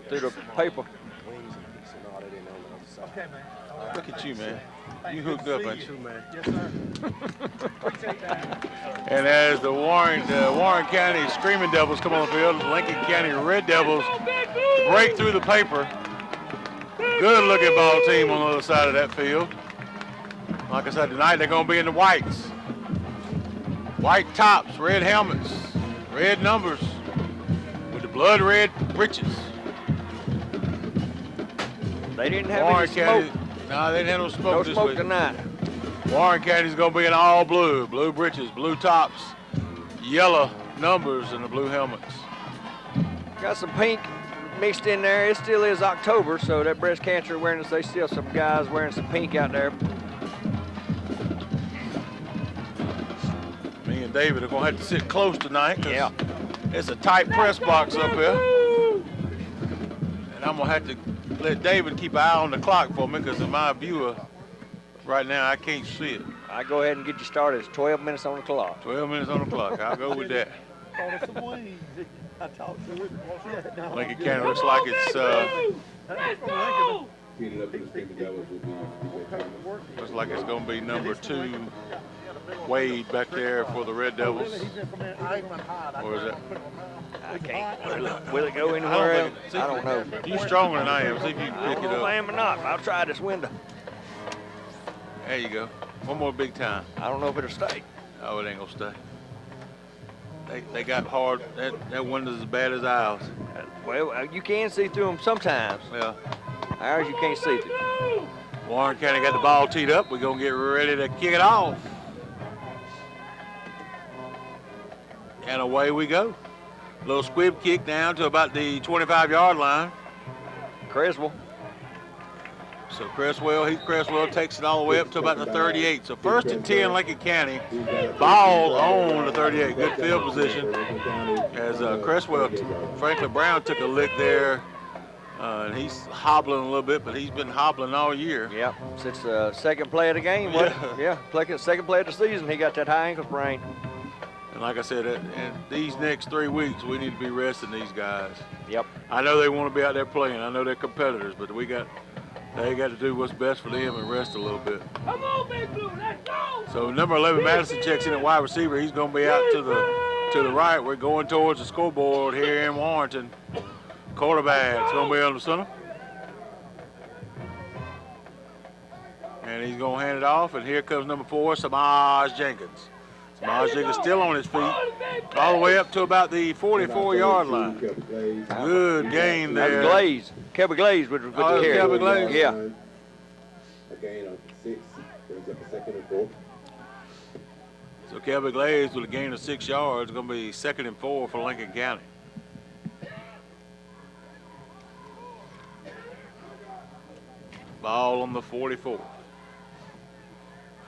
through the paper. Okay, man. Look at you, man. You hooked up, ain't you? Man. Yes, sir. Appreciate that. And as the Warren County Screaming Devils come on the field, the Lincoln County Red Devils break through the paper. Good-looking ball team on the other side of that field. Like I said, tonight they're going to be in the whites. White tops, red helmets, red numbers, with the blood red breeches. They didn't have Warren any County, smoke. no, they didn't have no smoke No this smoke week. tonight. Warren County's going to be in all blue. Blue breeches, blue tops, yellow numbers, and the blue helmets. Got some pink mixed in there. It still is October, so that breast cancer awareness, they still some guys wearing some pink out there. Me and David are going to have to sit close tonight because Yeah. it's a tight press box up here. And I'm going to have to let David keep an eye on the clock for me because in my viewer right now, I can't see it. I go ahead and get you started. It's 12 minutes on the clock. 12 minutes on the clock. I'll go with that. Call us some wings. I talked to him. Yeah, no, Lincoln I'm County good. looks like it's looks like it's going to be number 2 Wade back there for the Red Devils. Or is it? I can't. Will it go anywhere else? I don't know. You're stronger than I am. See if you can I pick don't it know if I up. am or not. I'll try this window. There you go. One more big time. I don't know if it'll stay. Oh, it ain't going to stay. They got hard. That window's as bad as ours. Well, you can see through them sometimes. Yeah. Ours you can't see through. Warren County got the ball teed up. We're going to get ready to kick it off. And away we go. Little squib kick down to about the 25-yard line. Creswell. So Heath Cresswell takes it all the way up to about the 38. So 1st and 10, Lincoln County. Ball on the 38. Good field position. As Cresswell, Franklin Brown took a lick there. And he's hobbling a little bit, but he's been hobbling all year. Yep, since the second play of the game. Second play of the season, he got that high ankle sprain. And like I said, in these next 3 weeks, we need to be resting these guys. Yep. I know they want to be out there playing. I know they're competitors, but they got to do what's best for them and rest a little bit. Come on, Big Blue, let's go! So number 11, Madison checks in at wide receiver. He's going to be out to the right. We're going towards the scoreboard here in Warrenton. Quarterback's going to be on the center. And he's going to hand it off, and here comes number 4, Samaj Jenkins. Samaj Jenkins still on his feet, all the way up to about the 44-yard line. Good game there. That's Glaze. Kelby Glaze with the carry. Kelby Glaze? Yeah. A gain of 6, brings up a 2nd and 4. So Kelby Glaze with a gain of 6 yards, going to be 2nd and 4 for Lincoln County. Ball on the 44. If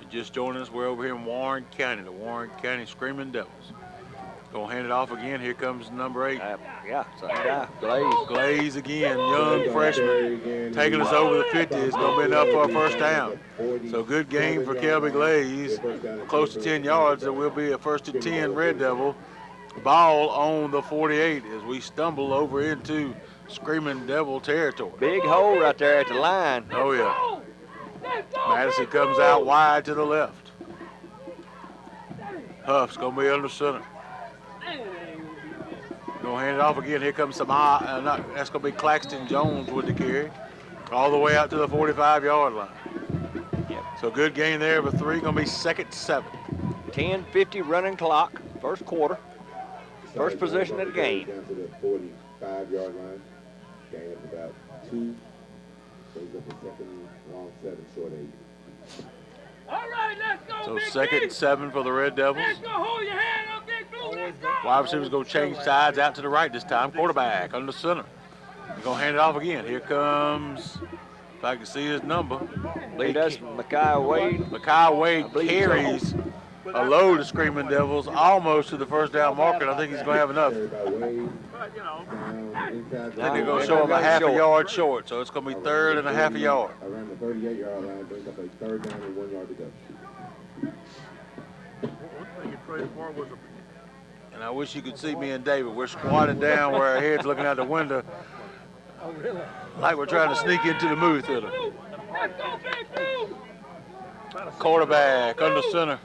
you're just joining us, we're over here in Warren County, the Warren County Screaming Devils. Gonna hand it off again. Here comes number 8. Same guy. Glaze. Glaze again, young freshman, taking us over the 50. It's gonna be enough for a first down. So good game for Kelby Glaze, close to 10 yards. It will be a 1st and 10 Red Devil. Ball on the 48 as we stumble over into Screaming Devil territory. Big hole right there at the line. Oh, yeah. Madison comes out wide to the left. Huff's going to be under center. Going to hand it off again. Here comes that's going to be Claxton Jones with the carry. All the way out to the 45-yard line. Yep. So good gain there for 3. Going to be 2nd 7. 10:50 running clock, first quarter. First possession of the game. Down to the 45-yard line. Gain of about 2. Brings up a 2nd long 7, short 8. All right, let's go, So Big 2nd Big. 7 for the Red Devils. Let's go, hold your hand up, Big Blue, let's go! Wide receivers going to change sides out to the right this time. Quarterback under center. He's going to hand it off again. Here comes, if I can see his number. I believe that's Micaiah Wade. Micaiah Wade carries a load of Screaming Devils almost to the first down marker. And I think he's going to have enough. I think they're going to show him a half a yard short. So it's going to be 3rd and a half a yard. Around the 38-yard line, brings up a 3rd down and 1 yard to go. And I wish you could see me and David. We're squatted down where our head's looking out the window. Oh, really? Like we're trying to sneak into the movie theater. Let's go, Big Blue. Quarterback under center.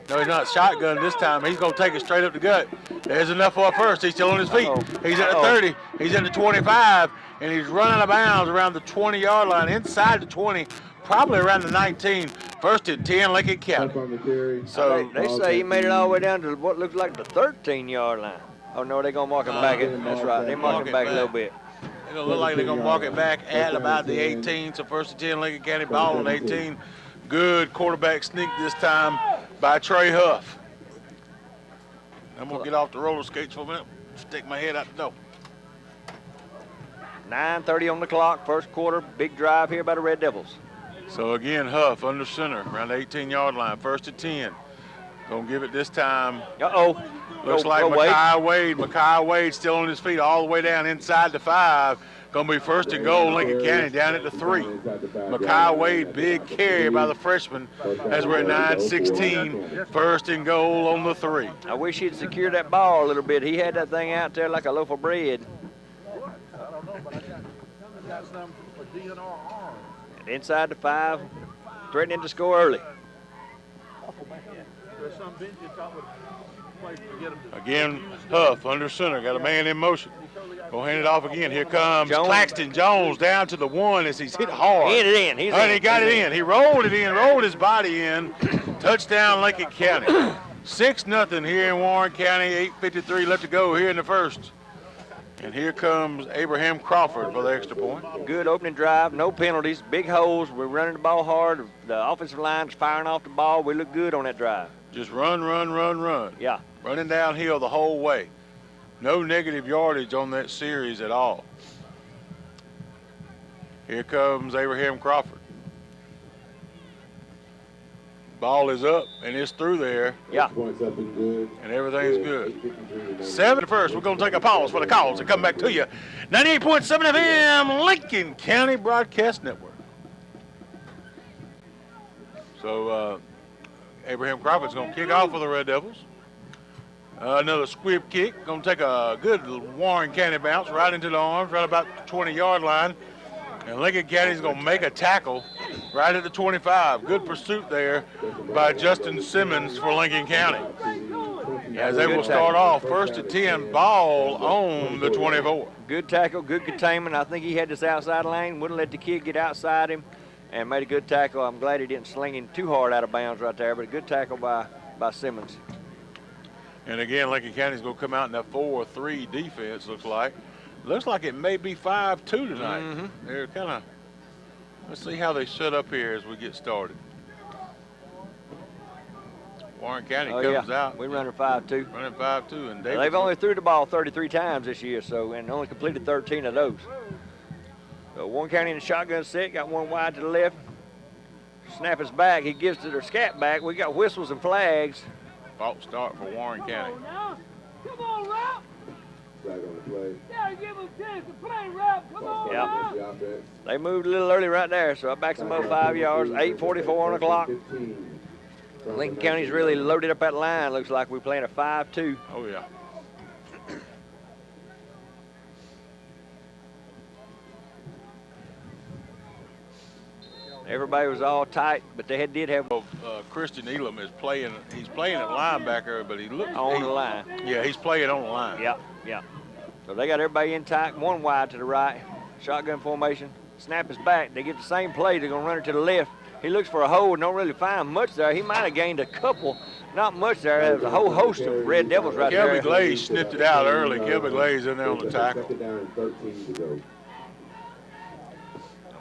No, he's not shotgun this time. He's going to take it straight up the gut. There's enough for a first. He's still on his feet. He's at the 30. He's at the 25. And he's running out of bounds around the 20-yard line, inside the 20, probably around the 19. First and 10, Lincoln County. So they say he made it all the way down to what looks like the 13-yard line. Oh, no, they're going to mark him back. That's right. They're marking back a little bit. It'll look like they're going to walk it back at about the 18. So first and 10, Lincoln County, ball on 18. Good quarterback sneak this time by Trey Huff. I'm going to get off the roller skates for a minute. Stick my head out the door. 9:30 on the clock, first quarter. Big drive here by the Red Devils. So again, Huff under center, around the 18-yard line, first and 10. Gonna give it this time. Uh-oh. Looks like Mekhi Wade. Mekhi Wade still on his feet all the way down inside the 5. Gonna be first and goal, Lincoln County down at the 3. Mekhi Wade, big carry by the freshman as we're at 9:16. First and goal on the 3. I wish he'd secured that ball a little bit. He had that thing out there like a loaf of bread. I don't know, but I got some for DNR arm. And inside the 5, threatening to score early. There's some bench you thought would play to get him to. Again, Huff under center, got a man in motion. Go hand it off again. Here comes Jones. Claxton Jones down to the 1 as he's hit hard. He hit it in. And he got it in. He rolled it in, rolled his body in. Touchdown, Lincoln County. 6-0 here in Warren County. 8:53 left to go here in the first. And here comes Abraham Crawford for the extra point. Good opening drive, no penalties, big holes. We're running the ball hard. The offensive line's firing off the ball. We look good on that drive. Just run, run, run, run. Yeah. Running downhill the whole way. No negative yardage on that series at all. Here comes Abraham Crawford. Ball is up, and it's through there. Yeah. And everything's good. 7 first. We're going to take a pause for the calls and come back to you. 98.7 FM, Lincoln County Broadcast Network. So Abraham Crawford's going to kick off for the Red Devils. Another squib kick. Going to take a good Warren County bounce right into the arms, right about the 20-yard line. And Lincoln County's going to make a tackle right at the 25. Good pursuit there by Justin Simmons for Lincoln County. As they will start off first and 10, ball on the 24. Good tackle, good containment. I think he had this outside lane, wouldn't let the kid get outside him, and made a good tackle. I'm glad he didn't sling him too hard out of bounds right there, but a good tackle by Simmons. And again, Lincoln County's going to come out in that 4-3 defense, looks like. Looks like it may be 5-2 tonight. Mm-hmm. They're kind of, let's see how they set up here as we get started. Warren County comes out. We're running 5-2. Running 5-2. And They've only threw the ball 33 times this year, and only completed 13 of those. So Warren County in the shotgun set, got one wide to the left. Snap is back. He gives to their scat back. We got whistles and flags. False start for Warren County. Come on, Ralph. Flag on the play. Yeah, give him a chance to play, Ralph. Come on, Yep. Ralph. They moved a little early right there, so I backs them up 5 yards. 8:44 on the clock. Lincoln County's really loaded up that line. Looks like we're playing a 5-2. Oh, yeah. Everybody was all tight, but they did have Christian Elam is playing. He's playing at linebacker, but he looks on the line. Yeah, he's playing on the line. Yeah, yeah. So they got everybody in tight, one wide to the right, shotgun formation. Snap is back. They get the same play. They're going to run it to the left. He looks for a hole and don't really find much there. He might have gained a couple, not much there. There's a whole host of Red Devils right there. Kelby Glaze snipped it out early. Kelby Glaze in there on the tackle.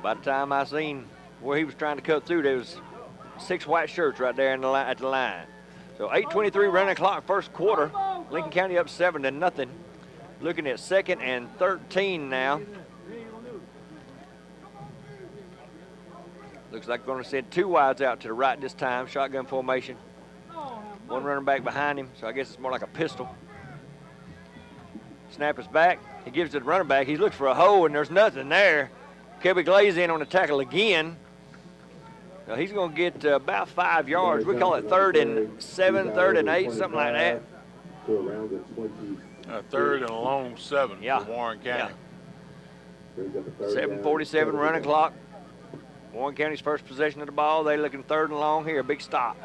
By the time I seen where he was trying to cut through, there was 6 white shirts right there in the line, at the line. So 8:23 running clock, first quarter. Lincoln County up 7-0. Looking at 2nd and 13 now. Looks like we're going to send 2 wides out to the right this time, shotgun formation. One running back behind him, so I guess it's more like a pistol. Snap is back. He gives it to the running back. He looks for a hole, and there's nothing there. Kelby Glaze in on the tackle again. Now he's going to get about 5 yards. We call it 3rd and 7, 3rd and 8, something like that. 3rd and a long 7 Yeah. for Warren County. Brings up a third down. 7:47 running clock. Warren County's first possession of the ball. They looking third and long here. Big stop.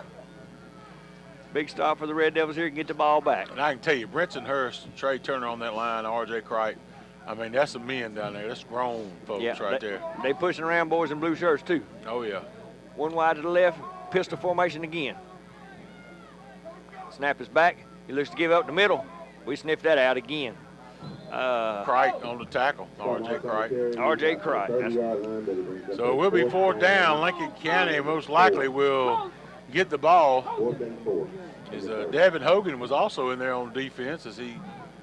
Big stop for the Red Devils here. Get the ball back. And I can tell you, Brenton Hurst, Trey Turner on that line, R.J. Cricht. I mean, that's some men down there. That's grown folks right there. They pushing around boys in blue shirts too. Oh, yeah. One wide to the left. Pistol formation again. Snap is back. He looks to give up the middle. We sniffed that out again. Cricht on the tackle, R.J. Cricht. R.J. Cricht. So it will be fourth down. Lincoln County most likely will get the ball. As Devin Hogan was also in there on defense as he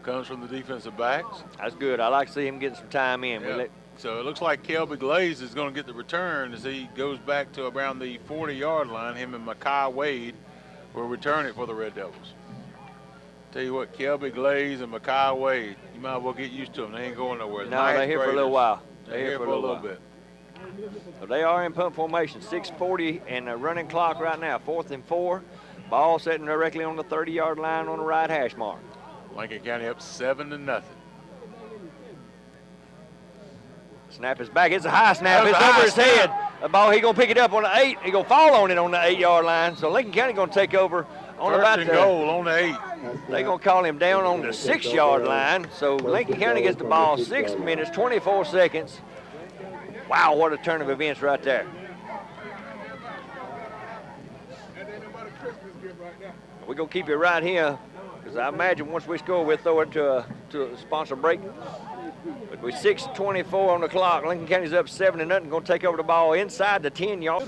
comes from the defensive backs. That's good. I like to see him getting some time in. Yeah. So it looks like Kelby Glaze is going to get the return as he goes back to around the 40-yard line. Him and Makai Wade will return it for the Red Devils. Tell you what, Kelby Glaze and Makai Wade, you might as well get used to them. They ain't going nowhere. No, they're here for a little while. They're here for a little bit. So they are in punt formation. 6:40 and a running clock right now. 4th and 4. Ball sitting directly on the 30-yard line on the right hash mark. Lincoln County up 7-0. Snap is back. It's a high snap. It's over his head. The ball, he gonna pick it up on the 8. He gonna fall on it on the 8-yard line. So Lincoln County gonna take over on about First and goal on the 8. They gonna call him down on the 6-yard line. So Lincoln County gets the ball. 6 minutes, 24 seconds. Wow, what a turn of events right there. We're gonna keep it right here, because I imagine once we score, we'll throw it to a sponsor break. But with 6:24 on the clock, Lincoln County's up 7-0. Gonna take over the ball inside the 10-yard.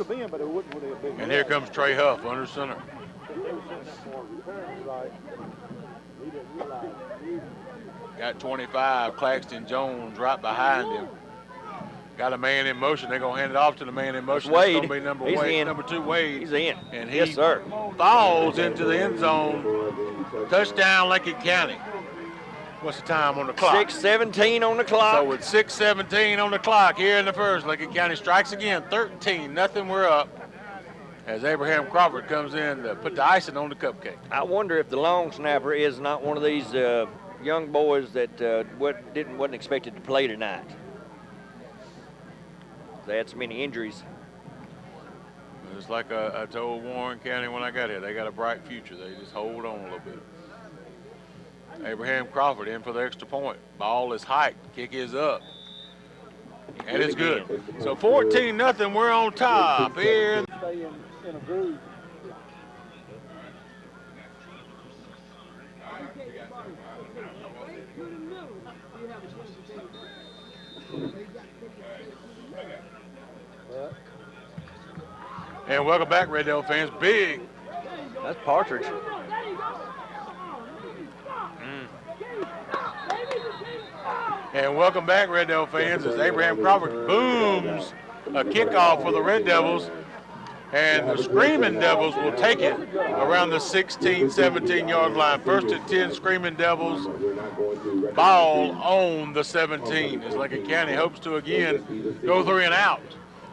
And here comes Trey Huff under center. Got 25, Claxton Jones right behind him. Got a man in motion. They're going to hand it off to the man in motion. Wade. It's going to be number 2, Wade. He's in. And he yes, sir. falls into the end zone. Touchdown, Lincoln County. What's the time on the clock? 6:17 on the clock. So with 6:17 on the clock here in the first, Lincoln County strikes again. 13-0. We're up. As Abraham Crawford comes in to put the icing on the cupcake. I wonder if the long snapper is not one of these young boys that wasn't expected to play tonight. They had so many injuries. It's like I told Warren County when I got here, they got a bright future. They just hold on a little bit. Abraham Crawford in for the extra point. Ball is hiked. Kick is up. And it's good. So 14-0. We're on top here. Stay in a groove. And welcome back, Red Devil fans. Big. That's Partridge. And welcome back, Red Devil fans, as Abraham Crawford booms a kickoff for the Red Devils. And the Screaming Devils will take it around the 16, 17-yard line. First and 10, Screaming Devils. Ball on the 17 as Lincoln County hopes to again go 3 and out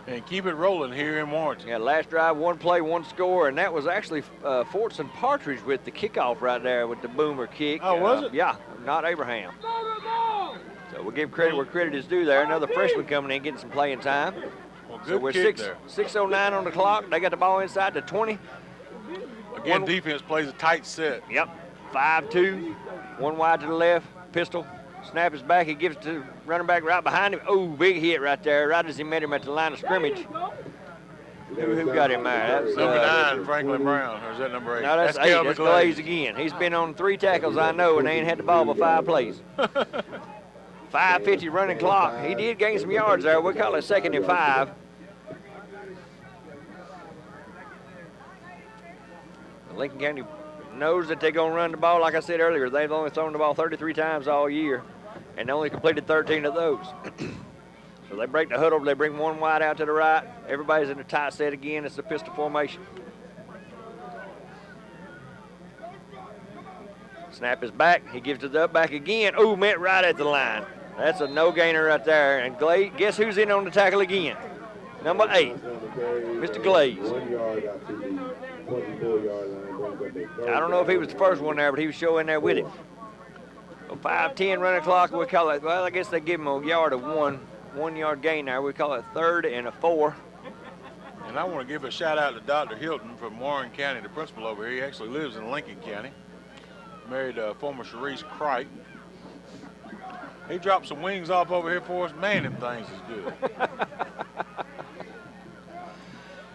and keep it rolling here in Warrenton. Yeah, last drive, 1 play, 1 score, and that was actually Fortson Partridge with the kickoff right there with the boomer kick. Oh, was it? Yeah, not Abraham. So we'll give credit where credit is due there. Another freshman coming in, getting some playing time. Well, good So we're kick there. 6:09 on the clock. They got the ball inside the 20. Again, defense plays a tight set. Yep, 5-2, 1 wide to the left, pistol. Snap is back. He gives it to running back right behind him. Oh, big hit right there, right as he met him at the line of scrimmage. Who got him there? That's Number 9, Franklin Brown, or is that number 8? No, that's 8. That's Glaze again. He's been on 3 tackles, I know, and they ain't had the ball but 5 plays. 5:50 running clock. He did gain some yards there. We'll call it 2nd and 5. Lincoln County knows that they're going to run the ball. Like I said earlier, they've only thrown the ball 33 times all year, and they only completed 13 of those. So they break the huddle. They bring 1 wide out to the right. Everybody's in a tight set again. It's a pistol formation. Snap is back. He gives it up back again. Oh, met right at the line. That's a no-gainer right there. And Glaze, guess who's in on the tackle again? Number 8, Mr. Glaze. 1 yard out to the 24-yard line. Brings up a I don't know if he was the first one there, but he was showing there with it. So 5:10 running clock. We call it. Well, I guess they give him a yard of 1. 1-yard gain there. We call it 3rd and 4. And I want to give a shout out to Dr. Hilton from Warren County, the principal over here. He actually lives in Lincoln County. Married former Sharice Cripe. He dropped some wings off over here for us. Man, them things is good.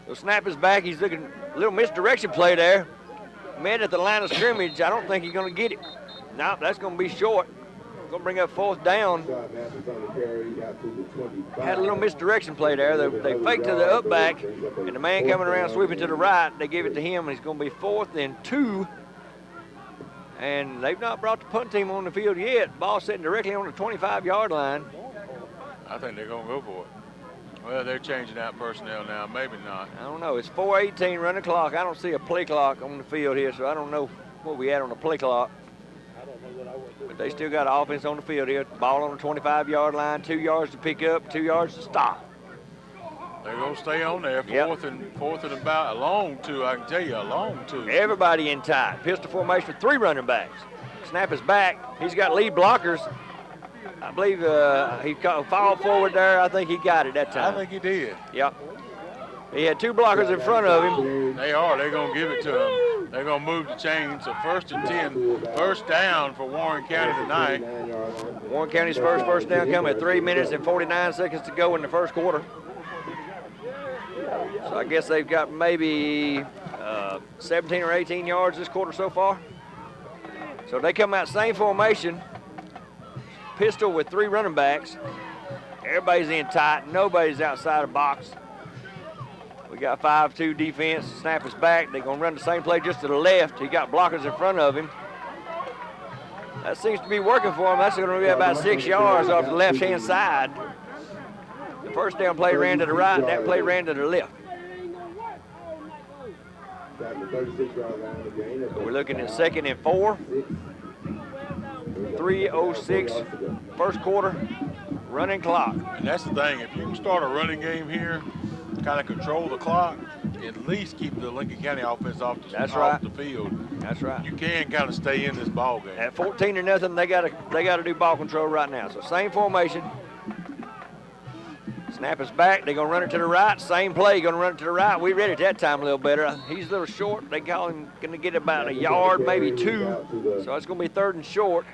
So snap is back. He's looking a little misdirection play there. Met at the line of scrimmage. I don't think he's going to get it. No, that's going to be short. Going to bring up 4th down. Had a little misdirection play there. They faked to the up back, and the man coming around sweeping to the right, they give it to him, and he's going to be 4th and 2. And they've not brought the punt team on the field yet. Ball sitting directly on the 25-yard line. I think they're going to go for it. Well, they're changing out personnel now. Maybe not. I don't know. It's 4:18 running clock. I don't see a play clock on the field here, so I don't know what we had on the play clock. But they still got offense on the field here. Ball on the 25-yard line, 2 yards to pick up, 2 yards to stop. They're going to stay on there. Yep. Fourth and about a long 2. I can tell you, a long 2. Everybody in tight. Pistol formation with 3 running backs. Snap is back. He's got lead blockers. I believe he fouled forward there. I think he got it that time. I think he did. Yep. He had 2 blockers in front of him. They are. They're going to give it to him. They're going to move the chain. So 1st and 10. First down for Warren County tonight. Warren County's first down coming at 3 minutes and 49 seconds to go in the first quarter. So I guess they've got maybe 17 or 18 yards this quarter so far. So they come out same formation. Pistol with 3 running backs. Everybody's in tight. Nobody's outside the box. We got 5-2 defense. Snap is back. They're going to run the same play just to the left. He got blockers in front of him. That seems to be working for him. That's going to be about 6 yards off the left-hand side. The first down play ran to the right. That play ran to the left. So we're looking at 2nd and 4. 3:06 first quarter running clock. And that's the thing. If you can start a running game here, kind of control the clock, at least keep the Lincoln County offense off the field. That's right. You can kind of stay in this ball game. At 14-0, they got to do ball control right now. So same formation. Snap is back. They're going to run it to the right. Same play. Going to run it to the right. We read it that time a little better. He's a little short. They call him going to get about a yard, maybe 2. So it's going to be 3rd and short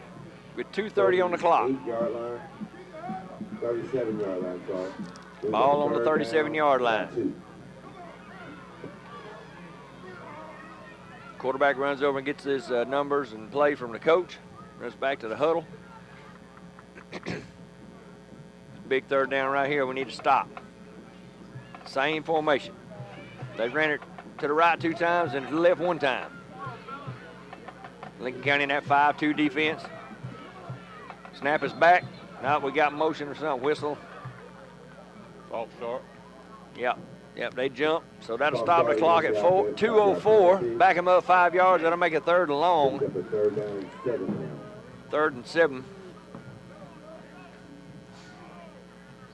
with 2:30 on the clock. 37-yard line, sorry. Ball on the 37-yard line. Quarterback runs over and gets his numbers and play from the coach. Runs back to the huddle. Big 3rd down right here. We need to stop. Same formation. They ran it to the right 2 times and to the left 1 time. Lincoln County in that 5-2 defense. Snap is back. Now we got motion or something. Whistle. False start. Yep, they jump. So that'll stop the clock at 2:04. Back him up 5 yards. That'll make it 3rd and long. 3rd and 7.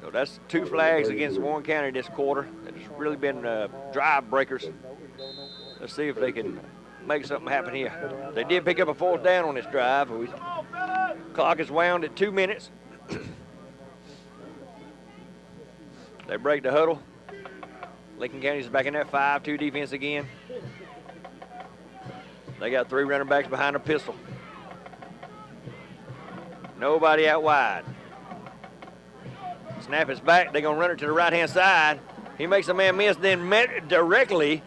So that's 2 flags against Warren County this quarter. It's really been drive breakers. Let's see if they can make something happen here. They did pick up a 4th down on this drive. Clock is wound at 2 minutes. They break the huddle. Lincoln County's back in that 5-2 defense again. They got 3 running backs behind a pistol. Nobody out wide. Snap is back. They're going to run it to the right-hand side. He makes a man miss, then met directly.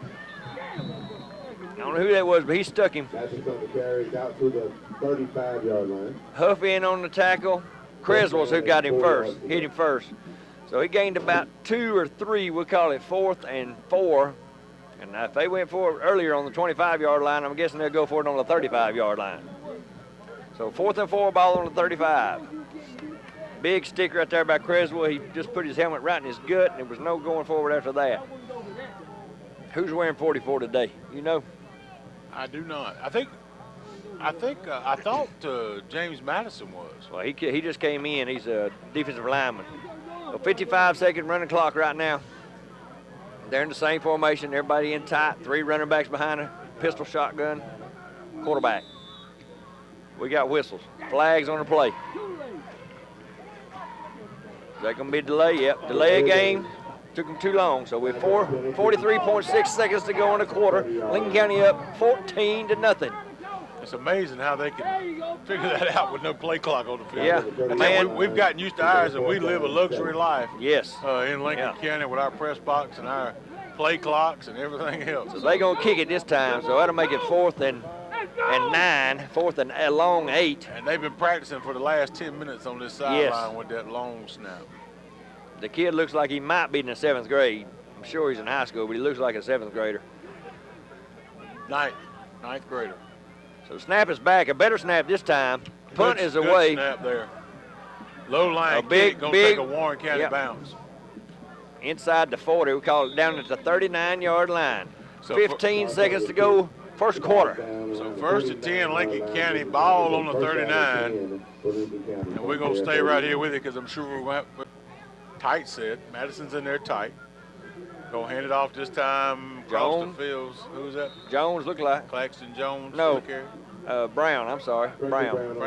I don't know who that was, but he stuck him. That's going to carry out to the 35-yard line. Huff in on the tackle. Creswell's who got him first, hit him first. So he gained about 2 or 3, we'll call it 4th and 4. And if they went for it earlier on the 25-yard line, I'm guessing they'll go for it on the 35-yard line. So 4th and 4, ball on the 35. Big stick right there by Creswell. He just put his helmet right in his gut, and there was no going forward after that. Who's wearing 44 today? You know? I do not. I thought James Madison was. Well, he just came in. He's a defensive lineman. So 55-second running clock right now. They're in the same formation. Everybody in tight. 3 running backs behind a pistol shotgun. Quarterback. We got whistles. Flags on the play. Is that going to be a delay? Yep, delay a game. Took them too long. So with 43.6 seconds to go in the quarter, Lincoln County up 14-0. It's amazing how they can figure that out with no play clock on the field. Yeah, Man, we've gotten used to ours, and we live a luxury life. Yes. In Lincoln County with our press box and our play clocks and everything else. So they're going to kick it this time, so that'll make it 4th and 9, 4th and a long 8. And they've been practicing for the last 10 minutes on this sideline with that long snap. The kid looks like he might be in the 7th grade. I'm sure he's in high school, but he looks like a 7th grader. Ninth grader. So snap is back. A better snap this time. Punt is away. Good snap there. Low line big, going to take a Warren County bounce. Inside the 40. We call it down at the 39-yard line. So 15 seconds to go, first quarter. So 1st and 10, Lincoln County, ball on the 39. And we're going to stay right here with it because I'm sure we're going to have tight set. Madison's in there tight. Going to hand it off this time across the fields. Who's that? Jones look like. Claxton Jones. No. Brown, I'm sorry. Brown.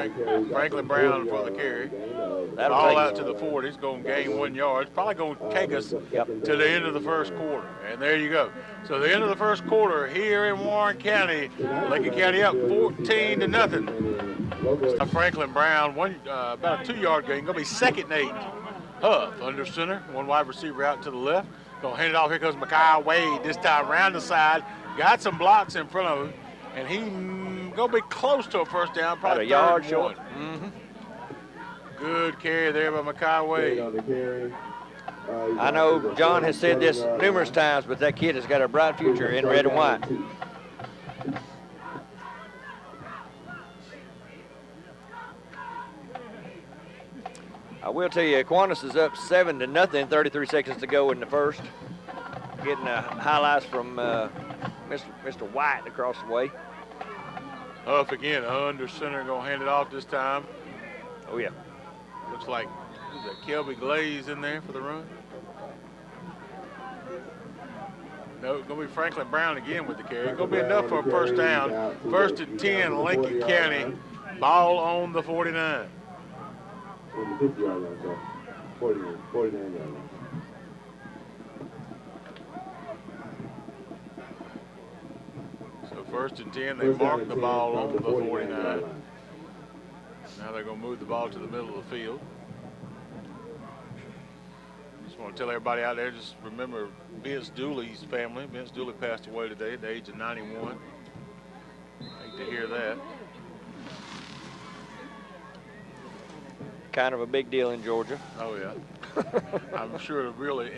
Franklin Brown for the carry. Ball out to the 40. He's going to gain 1 yard. It's probably going to take us to the end of the first quarter. And there you go. So the end of the first quarter here in Warren County. Lincoln County up 14-0. Franklin Brown, about a 2-yard gain. Going to be 2nd and 8. Huff under center. One wide receiver out to the left. Going to hand it off. Here comes Mekhi Wade this time around the side. Got some blocks in front of him. And he going to be close to a first down. Probably a yard short. Good carry there by Mekhi Wade. I know John has said this numerous times, but that kid has got a bright future in red and white. I will tell you, Aquinas is up 7-0, 33 seconds to go in the first. Getting highlights from Mr. White across the way. Huff again, under center, going to hand it off this time. Oh, yeah. Looks like, is that Kelby Glaze in there for the run? No, it's going to be Franklin Brown again with the carry. It's going to be enough for a first down. 1st and 10, Lincoln County. Ball on the 49. 50-yard line, so 49-yard line. So 1st and 10, they mark the ball on the 49. Now they're going to move the ball to the middle of the field. Just want to tell everybody out there, just remember Vince Dooley's family. Vince Dooley passed away today at the age of 91. Hate to hear that. Kind of a big deal in Georgia. Oh, yeah. I'm sure it really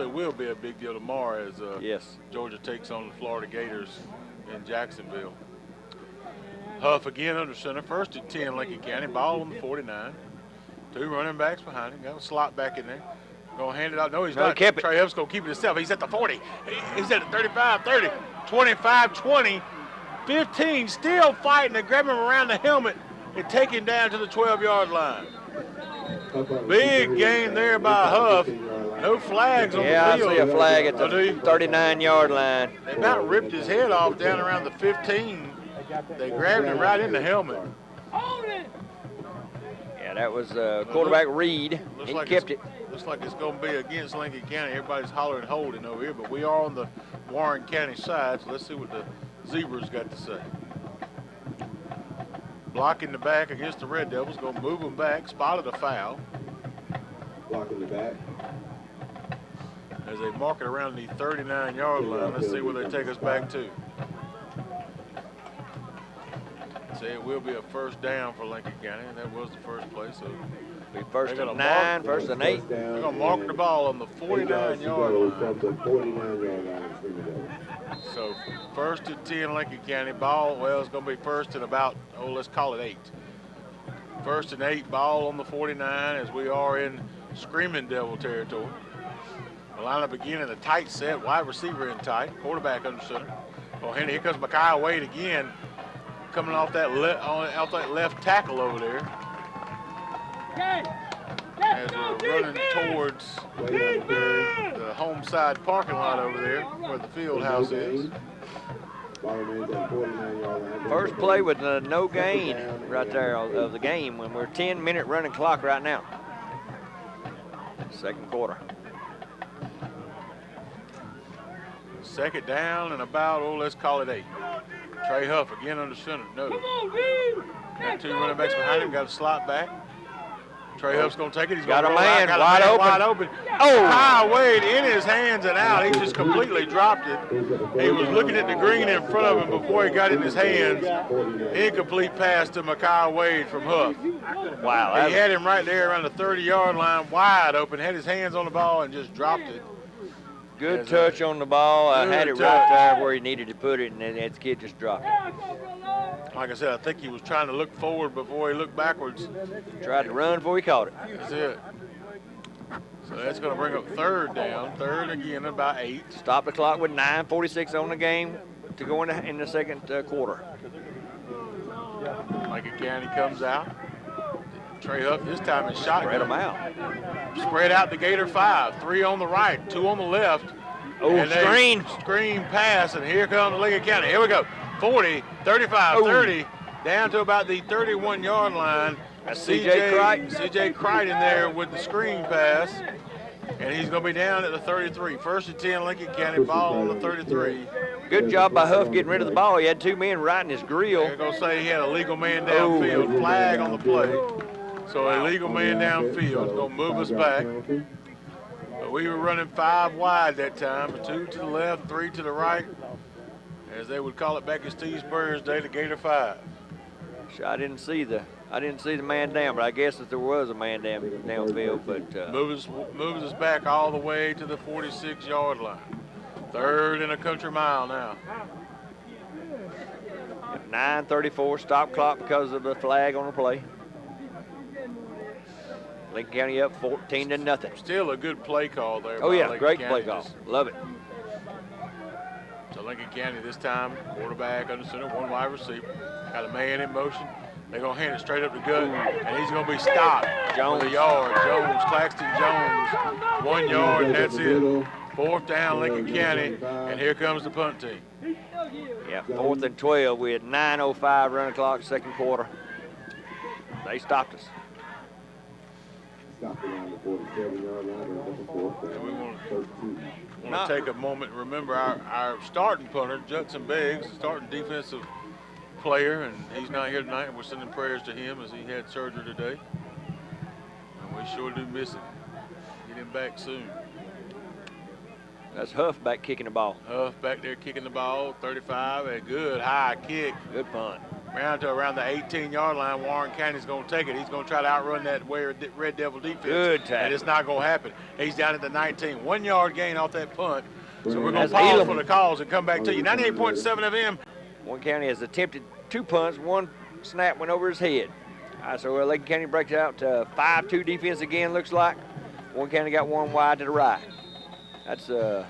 will be a big deal tomorrow as Georgia takes on the Florida Gators in Jacksonville. Huff again under center. 1st and 10, Lincoln County. Ball on the 49. 2 running backs behind him. Got a slot back in there. Going to hand it out. No, he's not. Kept it. Trey Huff's going to keep it himself. He's at the 40. He's at the 35, 30, 25, 20, 15. Still fighting to grab him around the helmet and take him down to the 12-yard line. Big gain there by Huff. No flags on the field. Yeah, I see a flag at the 39-yard line. They about ripped his head off down around the 15. They grabbed him right in the helmet. Yeah, that was quarterback Reed. He kept it. Looks like it's going to be against Lincoln County. Everybody's hollering holding over here, but we are on the Warren County side, so let's see what the Zebras got to say. Blocking the back against the Red Devils. Going to move them back. Spotted a foul. Blocking the back. As they mark it around the 39-yard line, let's see where they take us back to. Say it will be a first down for Lincoln County, and that was the first play. So be 1st and 9, 1st and 8. They're going to mark the ball on the 49-yard line. So 1st and 10, Lincoln County. Ball, well, it's going to be 1st and about, let's call it 8. 1st and 8, ball on the 49 as we are in Screaming Devil territory. The lineup again in a tight set, wide receiver in tight, quarterback under center. Oh, here comes Mekhi Wade again, coming off that left tackle over there. As we're running towards the home side parking lot over there where the field house is. First play with no gain right there of the game when we're 10-minute running clock right now. Second quarter. Second down and about, let's call it 8. Trey Huff again under center. No. Come on, Reed. Got 2 running backs behind him. Got a slot back. Trey Huff's going to take it. He's Got gonna a roll man out. wide open. Oh! High Wade in his hands and out. He just completely dropped it. He was looking at the green in front of him before he got in his hands. Incomplete pass to Mekhi Wade from Huff. Wow. He had him right there around the 30-yard line, wide open, had his hands on the ball and just dropped it. Good touch on the ball. I had it right there where he needed to put it, and then that kid just dropped it. Like I said, I think he was trying to look forward before he looked backwards. Tried to run before he caught it. That's it. So that's going to bring up third down. Third again, about 8. Stop the clock with 9:46 on the game to go in the second quarter. Lincoln County comes out. Trey Huff this time is shot. Spread them out. Spread out the Gator 5. 3 on the right, 2 on the left. Oh, screen. Screen pass, and here comes Lincoln County. Here we go. 40, 35, 30, down to about the 31-yard line. That's C.J. Crichton. C.J. Crichton there with the screen pass, and he's going to be down at the 33. First and 10, Lincoln County, ball on the 33. Good job by Huff getting rid of the ball. He had 2 men right in his grill. They're going to say he had a legal man downfield. Flag on the play. So a legal man downfield is going to move us back. We were running 5 wide that time, 2 to the left, 3 to the right, as they would call it back in Steve Spurrier's day, the Gator 5. I didn't see the man down, but I guess that there was a man downfield. But moves us back all the way to the 46-yard line. Third and a country mile now. 9:34 stop clock because of the flag on the play. Lincoln County up 14-0. Still a good play call there. Oh yeah, Lincoln great County. play call. Love it. So Lincoln County this time, quarterback under center, 1 wide receiver. Got a man in motion. They're going to hand it straight up the gut, and he's going to be stopped Jones. with a yard. Jones, Claxton Jones, 1 yard, and that's it. 4th down, Lincoln County, and here comes the punt team. Yeah, 4th and 12. We had 9:05 run clock, second quarter. They stopped us. Stopped around the 47-yard line. And we want to take a moment and remember our starting punter, Judson Beggs, starting defensive player, and he's not here tonight. We're sending prayers to him as he had surgery today. And we sure do miss him. Get him back soon. That's Huff back kicking the ball. Huff back there kicking the ball, 35, a good high kick. Good punt. Around the 18-yard line, Warren County's going to take it. He's going to try to outrun that Red Devil defense. Good tackle. And it's not going to happen. He's down at the 19. 1 yard gain off that punt. So we're going That's to pause Elam. for the calls and come back to you. 98.7 FM. Warren County has attempted 2 punts. 1 snap went over his head. All right, so Lincoln County breaks out to 5-2 defense again, looks like. Warren County got 1 wide to the right. That's a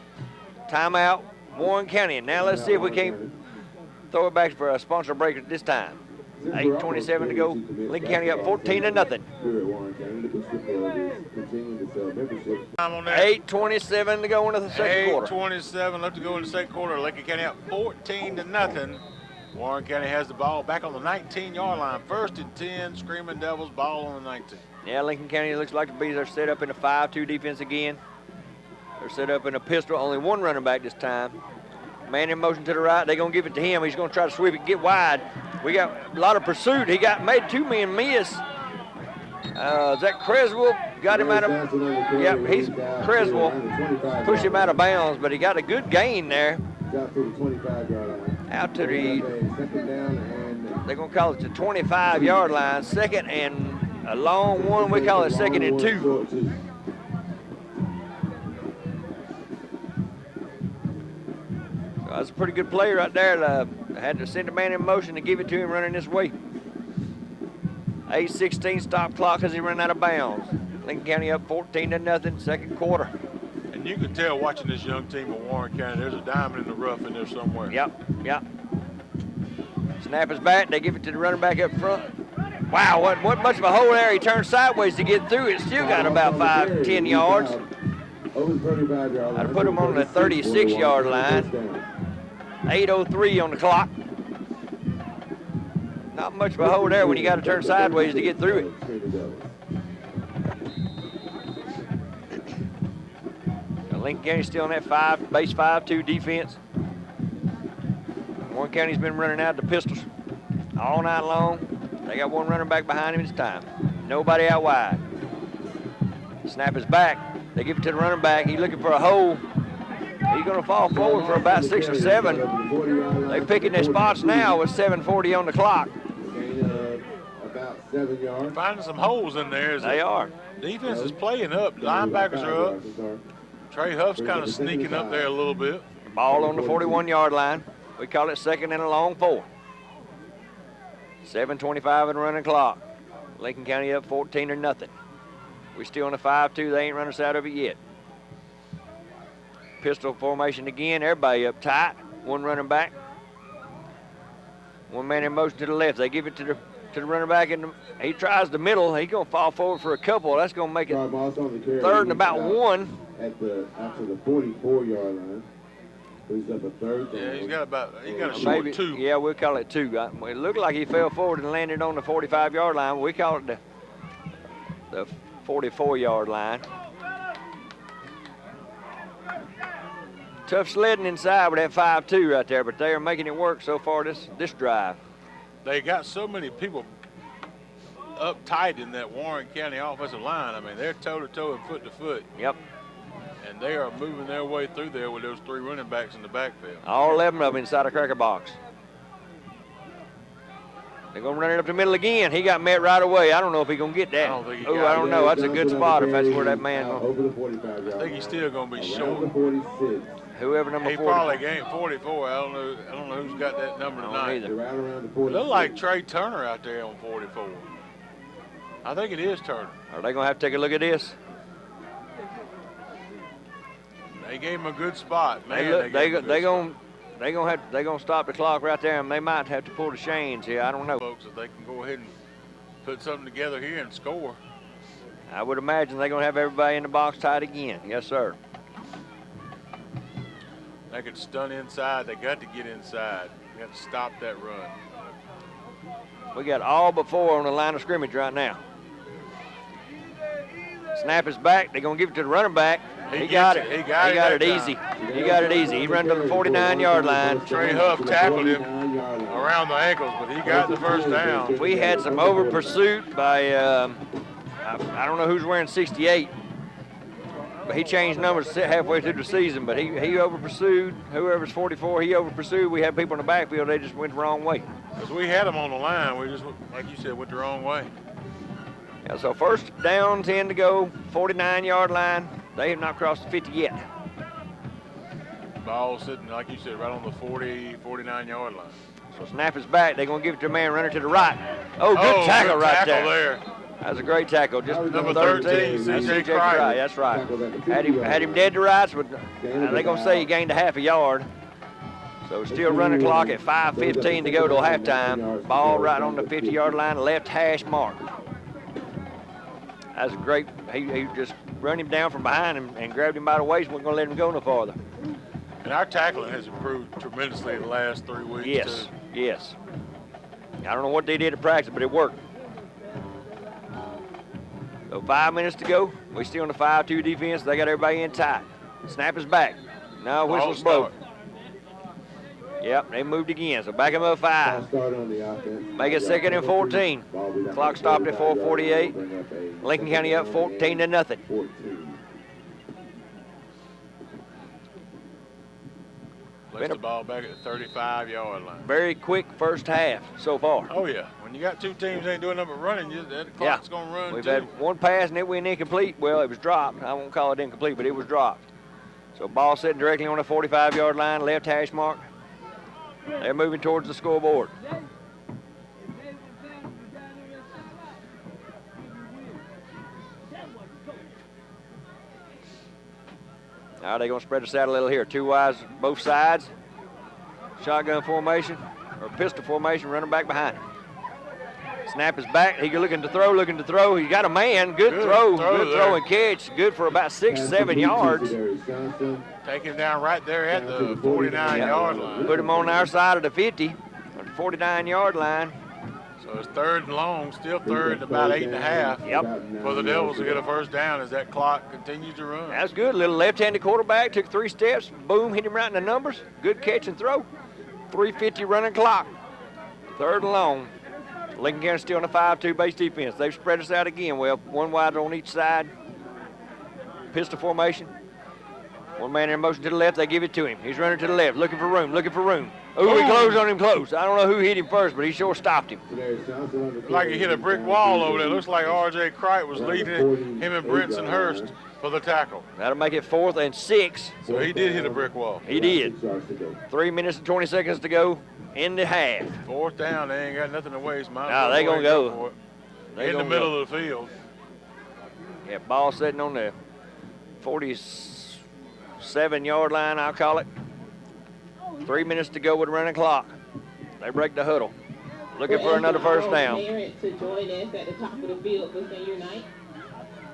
timeout, Warren County. And now let's see if we can't throw it back for a sponsor break at this time. 8:27 to go. Lincoln County up 14-0. 8:27 to go into the second quarter. 8:27 left to go in the second quarter. Lincoln County up 14-0. Warren County has the ball back on the 19-yard line. 1st and 10, Screaming Devils, ball on the 19. Yeah, Lincoln County looks like to be they're set up in a 5-2 defense again. They're set up in a pistol, only 1 running back this time. Man in motion to the right, they're going to give it to him. He's going to try to sweep it, get wide. We got a lot of pursuit. He made 2 men miss. Is that Creswell? Got him out of, yep, he's Creswell. Pushed him out of bounds, but he got a good gain there. Out to the, they're going to call it the 25-yard line. 2nd and a long one, we call it 2nd and 2. That's a pretty good play right there. Had to send a man in motion to give it to him running this way. 8:16 stop clock as he ran out of bounds. Lincoln County up 14-0, second quarter. And you can tell watching this young team of Warren County, there's a diamond in the rough in there somewhere. Yep. Snap is back. They give it to the running back up front. Wow, what much of a hole there. He turned sideways to get through it. Still got about 5-10 yards. I'd put him on the 36-yard line. 8:03 on the clock. Not much of a hole there when you got to turn sideways to get through it. Lincoln County's still in that base 5-2 defense. Warren County's been running out the pistols all night long. They got one running back behind him this time. Nobody out wide. Snap is back. They give it to the running back. He's looking for a hole. He's going to fall forward for about 6 or 7. They're picking their spots now with 7:40 on the clock. About 7 yards. Finding some holes in there. They are. Defense is playing up. Linebackers are up. Trey Huff's kind of sneaking up there a little bit. Ball on the 41-yard line. We call it second and a long 4. 7:25 and running clock. Lincoln County up 14-0. We're still in the 5-2. They ain't run us out of it yet. Pistol formation again. Everybody up tight. One running back. One man in motion to the left. They give it to the running back, and he tries the middle. He's going to fall forward for a couple. That's going to make it third and about 1. After the 44-yard line. He's up a third down. Yeah, he's got a short Maybe, 2. Yeah, we'll call it 2. It looked like he fell forward and landed on the 45-yard line. We call it the 44-yard line. Tough sledding inside with that 5-2 right there, but they are making it work so far this drive. They got so many people up tight in that Warren County offensive line. I mean, they're toe-to-toe and foot-to-foot. Yep. And they are moving their way through there with those 3 running backs in the backfield. All 11 of them inside a cracker box. They're going to run it up the middle again. He got met right away. I don't know if he's going to get that. I don't know. That's a good spot if that's where that man over the 45. I think he's still going to be short. 46. Whoever number 40. He probably gained 44. I don't know who's got that number tonight. either. Right around the 46. Look like Trey Turner out there on 44. I think it is Turner. Are they going to have to take a look at this? They gave him a good spot, man. They're gonna stop the clock right there, and they might have to pull the chains here. I don't know. Folks, if they can go ahead and put something together here and score. I would imagine they're gonna have everybody in the box tied again. Yes, sir. They could stun inside. They got to get inside. They got to stop that run. We got all but 4 on the line of scrimmage right now. Snap is back. They're gonna give it to the running back. He got it. He got it easy. He got it easy. He ran to the 49-yard line. Trey Huff tackled him around the ankles, but he got the first down. We had some over pursuit by I don't know who's wearing 68, but he changed numbers halfway through the season. But he over pursued. Whoever's 44, he over pursued. We had people in the backfield. They just went the wrong way. Because we had them on the line. We just, like you said, went the wrong way. Yeah, so first down, 10 to go, 49-yard line. They have not crossed the 50 yet. Ball sitting, like you said, right on the 40, 49-yard line. So snap is back. They're going to give it to a man running to the right. Oh, good tackle right there. That's a great tackle. Just number 13. That's C.J. Crichton. That's right. Had him dead to rights. They're going to say he gained a half a yard. So still running clock at 5:15 to go till halftime. Ball right on the 50-yard line, left hash mark. That's a great. He just run him down from behind him and grabbed him by the waist. Wasn't going to let him go no farther. And our tackling has improved tremendously in the last 3 weeks. Yes, yes. I don't know what they did at practice, but it worked. So 5 minutes to go. We still in the 5-2 defense. They got everybody in tight. Snap is back. Now whistle's blown. Yep, they moved again. So back him up 5. Make it 2nd and 14. Clock stopped at 4:48. Lincoln County up 14-0. Place the ball back at the 35-yard line. Very quick first half so far. Oh, yeah. When you got 2 teams that ain't doing nothing but running, that clock's going to run, We've too. had one pass, and it went incomplete. Well, it was dropped. I won't call it incomplete, but it was dropped. So ball sitting directly on the 45-yard line, left hash mark. They're moving towards the scoreboard. Now they're going to spread us out a little here. 2 wides, both sides. Shotgun formation, or pistol formation, running back behind him. Snap is back. He looking to throw. He got a man. Good throw and catch. Good for about 6-7 yards. Take him down right there at the 49-yard line. Put him on our side of the 50, or the 49-yard line. So it's 3rd and long, still 3rd and about 8.5. Yep. For the Devils to get a first down as that clock continues to run. That's good. Little left-handed quarterback, took 3 steps, boom, hit him right in the numbers. Good catch and throw. 3:50 running clock. 3rd and long. Lincoln County still in a 5-2 base defense. They've spread us out again. Well, 1 wide on each side. Pistol formation. 1 man in motion to the left, they give it to him. He's running to the left, looking for room, looking for room. Oh, he closed on him close. I don't know who hit him first, but he sure stopped him. Like he hit a brick wall over there. Looks like R.J. Crite was leading him and Brinson Hurst for the tackle. That'll make it 4th and 6. So he did hit a brick wall. He did. 3 minutes and 20 seconds to go in the half. 4th down, they ain't got nothing to waste. No, they gonna go. In the middle of the field. Yeah, ball sitting on the 47-yard line, I'll call it. 3 minutes to go with the running clock. They break the huddle. Looking for another first down. To join us at the top of the field for senior night.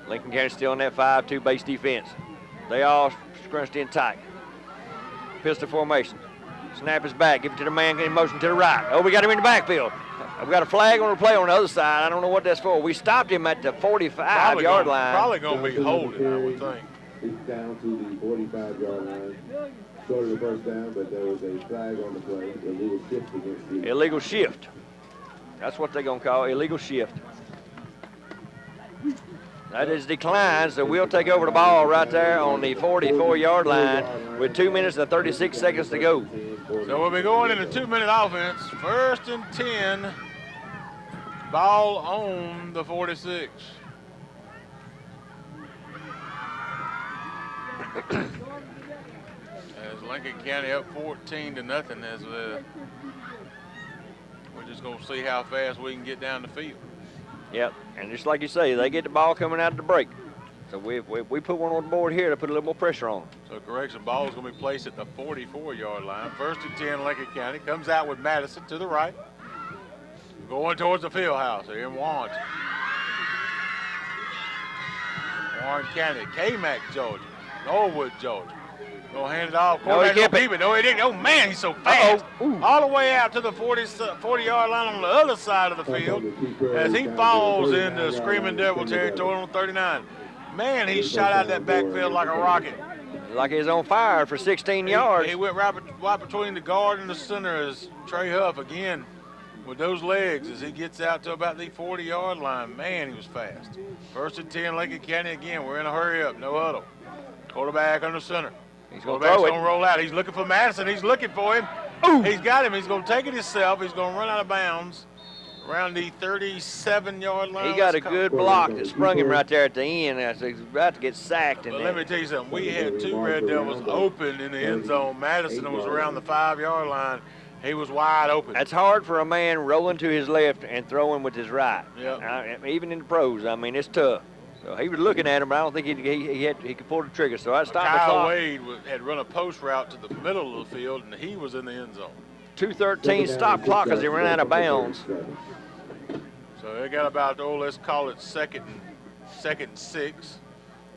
Lincoln County still in that 5-2 base defense. They all scrunched in tight. Pistol formation. Snap is back. Give it to the man in motion to the right. Oh, we got him in the backfield. We've got a flag on the play on the other side. I don't know what that's for. We stopped him at the 45-yard line. Probably going to be holding, I would think. He's down to the 45-yard line. Short of the first down, but there was a flag on the play. Illegal shift against the... Illegal shift. That's what they're going to call illegal shift. That is declined, so we'll take over the ball right there on the 44-yard line with 2 minutes and 36 seconds to go. So we'll be going in a 2-minute offense. 1st and 10. Ball on the 46. As Lincoln County up 14-0 as we're just going to see how fast we can get down the field. Yep, and just like you say, they get the ball coming out of the break. So we put one on the board here to put a little more pressure on them. So correction, ball is going to be placed at the 44-yard line. 1st and 10, Lincoln County. Comes out with Madison to the right. Going towards the field house here in Warren. Warren County, K-Mac, Georgia. Norwood, Georgia. Gonna hand it off. No, he kept it. No, he didn't. Oh, man, he's so fast. All the way out to the 40-yard line on the other side of the field as he falls into Screaming Devil territory on 39. Man, he shot out that backfield like a rocket. Like he was on fire for 16 yards. He went right between the guard and the center as Trey Huff, again, with those legs as he gets out to about the 40-yard line. Man, he was fast. 1st and 10, Lincoln County again. We're in a hurry up, no huddle. Quarterback under center. He's going to roll out. He's looking for Madison. He's looking for him. Ooh. He's got him. He's going to take it himself. He's going to run out of bounds around the 37-yard line. He got a good block that sprung him right there at the end. He's about to get sacked. But let me tell you something. We had 2 Red Devils open in the end zone. Madison was around the 5-yard line. He was wide open. That's hard for a man rolling to his left and throwing with his right. Yep. Even in the pros, I mean, it's tough. So he was looking at him, but I don't think he could pull the trigger. So I stopped the clock. Kyle Wade had run a post route to the middle of the field, and he was in the end zone. 2:13 stop clock as he ran out of bounds. So they got about, let's call it second and 6.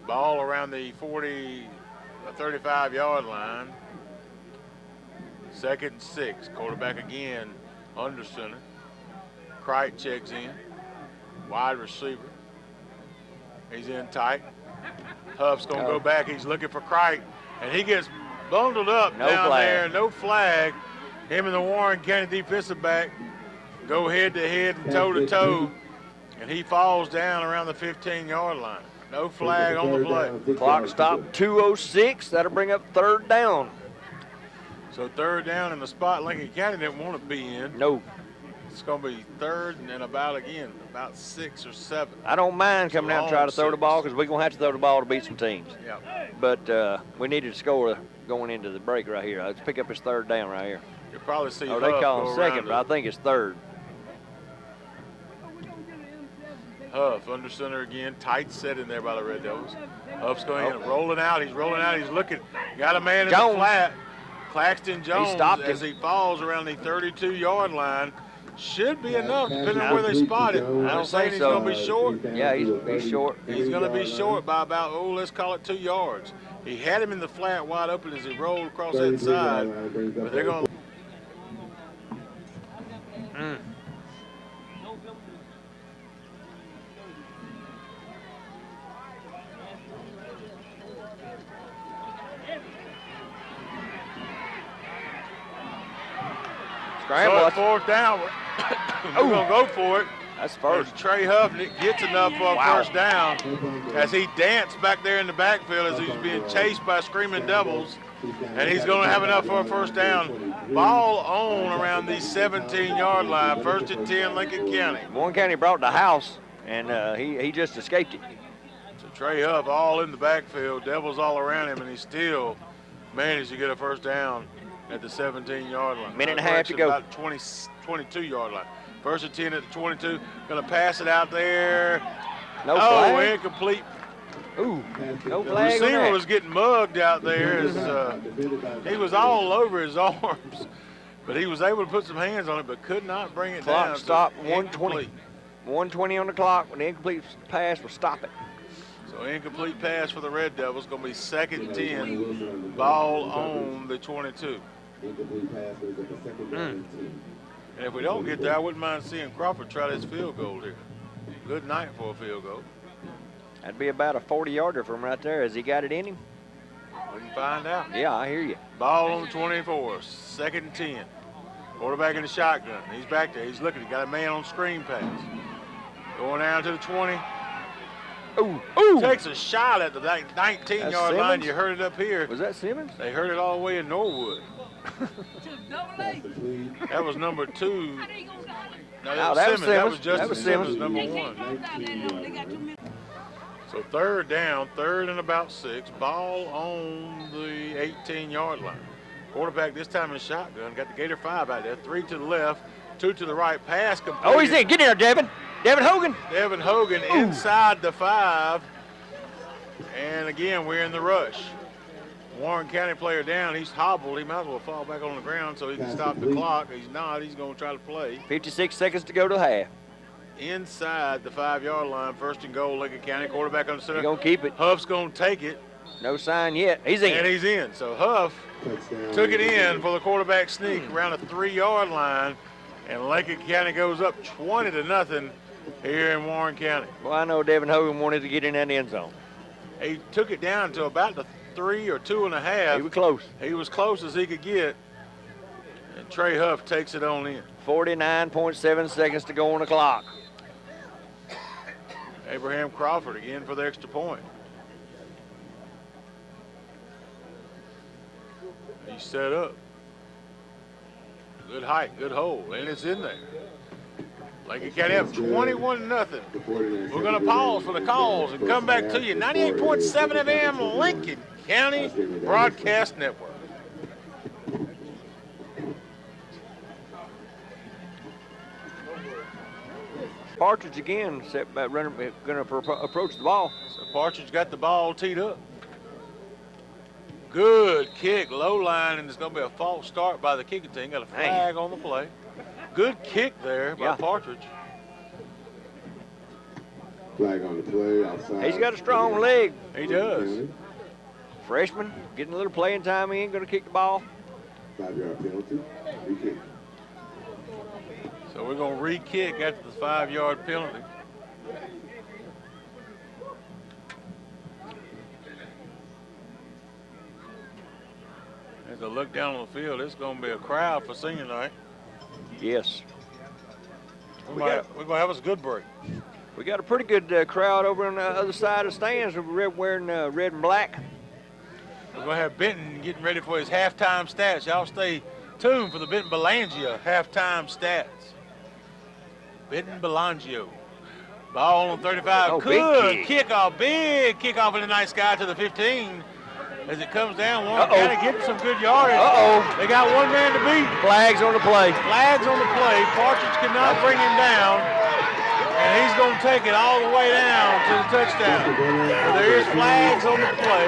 Ball around the 35-yard line. 2nd and 6. Quarterback again under center. Crite checks in. Wide receiver. He's in tight. Huff's going to go back. He's looking for Crite. And he gets bundled up down there. No flag. Him and the Warren County defensive back go head-to-head and toe-to-toe. And he falls down around the 15-yard line. No flag on the play. Clock stopped 2:06. That'll bring up 3rd down. So 3rd down in the spot Lincoln County didn't want to be in. No. It's going to be 3rd and then about 6 or 7. I don't mind coming out and try to throw the ball because we're going to have to throw the ball to beat some teams. Yep. But we needed to score going into the break right here. Let's pick up his 3rd down right here. You'll probably see they call him 2nd, but I think it's 3rd. Huff under center again. Tight set in there by the Red Devils. Huff's going in, rolling out. He's rolling out. He's looking. Got a man in the flat. Claxton Jones as he falls around the 32-yard line. Should be enough, depending on where they spot it. I don't think he's so. going to be short. Yeah, he's short. He's going to be short by about, let's call it 2 yards. He had him in the flat wide open as he rolled across that side. But they're going to... Scramble. So at fourth down, we're going to go for it. That's first. As Trey Huff gets enough for a first down as he danced back there in the backfield as he's being chased by Screaming Devils. And he's going to have enough for a first down. Ball on around the 17-yard line. First and 10, Lincoln County. Warren County brought the house, and he just escaped it. So Trey Huff all in the backfield, Devils all around him, and he still managed to get a first down at the 17-yard line. Minute and a half to go. About 22-yard line. First and 10 at the 22. Going to pass it out there. No flag. Incomplete. Ooh, no The flag on receiver that. was getting mugged out there as he was all over his arms, but he was able to put some hands on it, but could not bring it down. Clock stopped, So 120. 120 on the clock. When the incomplete pass will stop it. So incomplete pass for the Red Devils. Going to be second and 10. Ball on the 22. Mm. And if we don't get there, I wouldn't mind seeing Crawford try this field goal here. Good night for a field goal. That'd be about a 40-yarder from right there. Has he got it in him? We can find out. Yeah, I hear you. Ball on the 24. Second and 10. Quarterback in the shotgun. He's back there. He's looking. He got a man on screen pass. Going down to the 20. Ooh, ooh. Takes a shot at the 19-yard line. You heard it up here. Was that Simmons? They heard it all the way in Norwood. Double That was number 2. No, Oh, that was Simmons. That was Justin That was Simmons, Simmons. number 1. So third down, third and about 6. Ball on the 18-yard line. Quarterback this time in shotgun. Got the Gator 5 out there. 3 to the left, 2 to the right. Pass completed. Oh, he's in. Get in there, Devin. Devin Hogan. Devin Hogan inside the 5. And again, we're in the rush. Warren County player down. He's hobbled. He might as well fall back on the ground so he can stop the clock. He's not. He's going to try to play. 56 seconds to go to half. Inside the 5-yard line, first and goal, Lincoln County. Quarterback on the center. He's going to keep it. Huff's going to take it. No sign yet. He's in. And he's in. So Huff took it in for the quarterback sneak around the 3-yard line. And Lincoln County goes up 20-0 here in Warren County. Well, I know Devin Hogan wanted to get in that end zone. He took it down to about the 3 or 2.5. He was close. He was close as he could get. And Trey Huff takes it on in. 49.7 seconds to go on the clock. Abraham Crawford again for the extra point. He's set up. Good height, good hole, and it's in there. Lincoln County up 21-0. We're going to pause for the calls and come back to you. 98.7 FM, Lincoln County Broadcast Network. Partridge again, going to approach the ball. So Partridge got the ball teed up. Good kick, low line, and it's going to be a false start by the kicking team. Got a flag on the play. Good kick there by Partridge. Flag on the play outside. He's got a strong leg. He does. Freshman, getting a little playing time in, going to kick the ball. 5-yard penalty. Free kick. So we're going to re-kick after the 5-yard penalty. As I look down on the field, it's going to be a crowd for senior night. Yes. We're going to have us a good break. We got a pretty good crowd over on the other side of the stands. We're wearing red and black. We're going to have Benton getting ready for his halftime stats. Y'all stay tuned for the Benton Belangio halftime stats. Benton Belangio. Ball on 35. Oh, good big kick. kickoff. Big kickoff in the night sky to the 15. As it comes down, Warren County getting some good yardage. They got one man to beat. Flags on the play. Flags on the play. Partridge cannot bring him down. And he's going to take it all the way down to the touchdown. So there is flags on the play.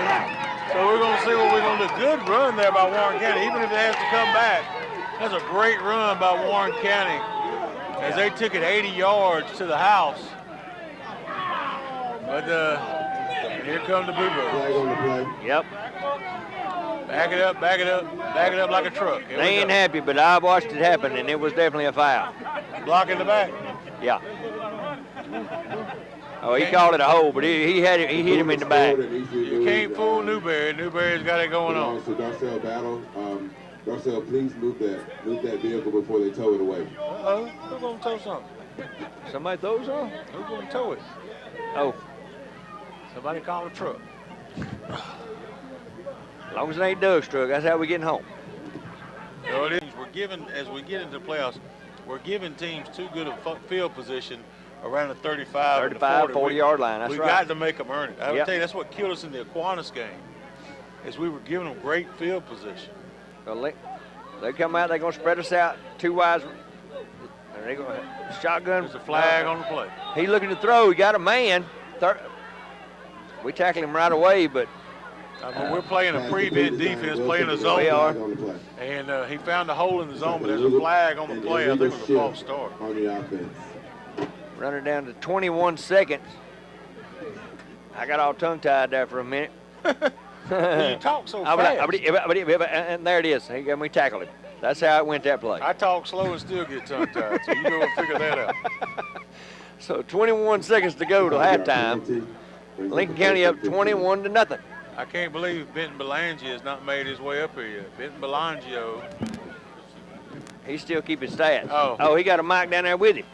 So we're going to see what we're going to do. Good run there by Warren County, even if it has to come back. That's a great run by Warren County as they took it 80 yards to the house. But here come the Bluebirds. Flag on the play. Yep. Back it up, back it up, back it up like a truck. Here They we ain't go. happy, but I watched it happen, and it was definitely a foul. Block in the back. Yeah. Oh, he called it a hole, but he hit him in the back. You can't fool Newberry. Newberry's got it going on. So Darcel Battle, Garcelle, please move that vehicle before they tow it away. Who's going to tow something? Somebody throws on? Who's going to tow it? Oh, Somebody call a truck. as long as it ain't Doug's truck, that's how we getting home. No, it is. As we get into the playoffs, we're giving teams too good a field position around the 35 and the 40 yard line. That's we right. got to make them earn it. I would Yep. tell you, that's what killed us in the Aquinas game, is we were giving them great field position. Well, they come out, they're going to spread us out 2 wides. And they're going to shotgun. There's a flag on the play. He looking to throw. He got a man. We tackle him right away, but We're playing a prevent defense, playing a zone. We are. And he found a hole in the zone, but there's a flag on the play. I think it was a false start. On the offense. running down to 21 seconds. I got all tongue-tied there for a minute. You talk so fast. And there it is. We tackled him. That's how it went that play. I talk slow and still get tongue-tied, so you go and figure that out. So 21 seconds to go till halftime. Lincoln County up 21-0. I can't believe Benton Belangio has not made his way up here yet. Benton Belangio. He's still keeping stats. Oh. He got a mic down there with him.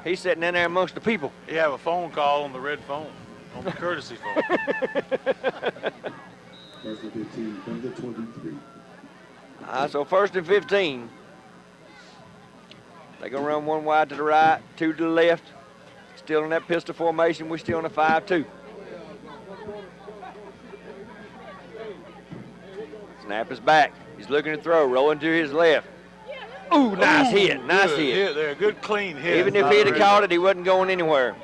He's sitting down there amongst the people. He have a phone call on the red phone, on the courtesy phone. First and 15 from the 23. So first and 15. They're going to run one wide to the right, two to the left. Still in that pistol formation. We're still in a 5-2. Snap is back. He's looking to throw, rolling to his left. Ooh, nice hit. Nice hit. There, good clean hit. Even if he'd have caught it, he wasn't going anywhere.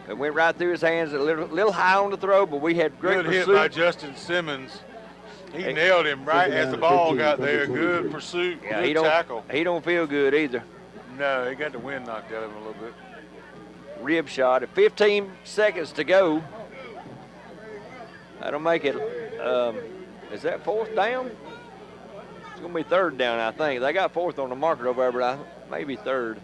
It went right through his hands, a little high on the throw, but we had great good pursuit. hit by Justin Simmons. He nailed him right as the ball got there. Good pursuit, Yeah, good tackle. He don't feel good either. No, he got the wind knocked out of him a little bit. Rib shot at 15 seconds to go. That'll make it, is that fourth down? It's going to be third down, I think. They got fourth on the marker over there, but maybe third.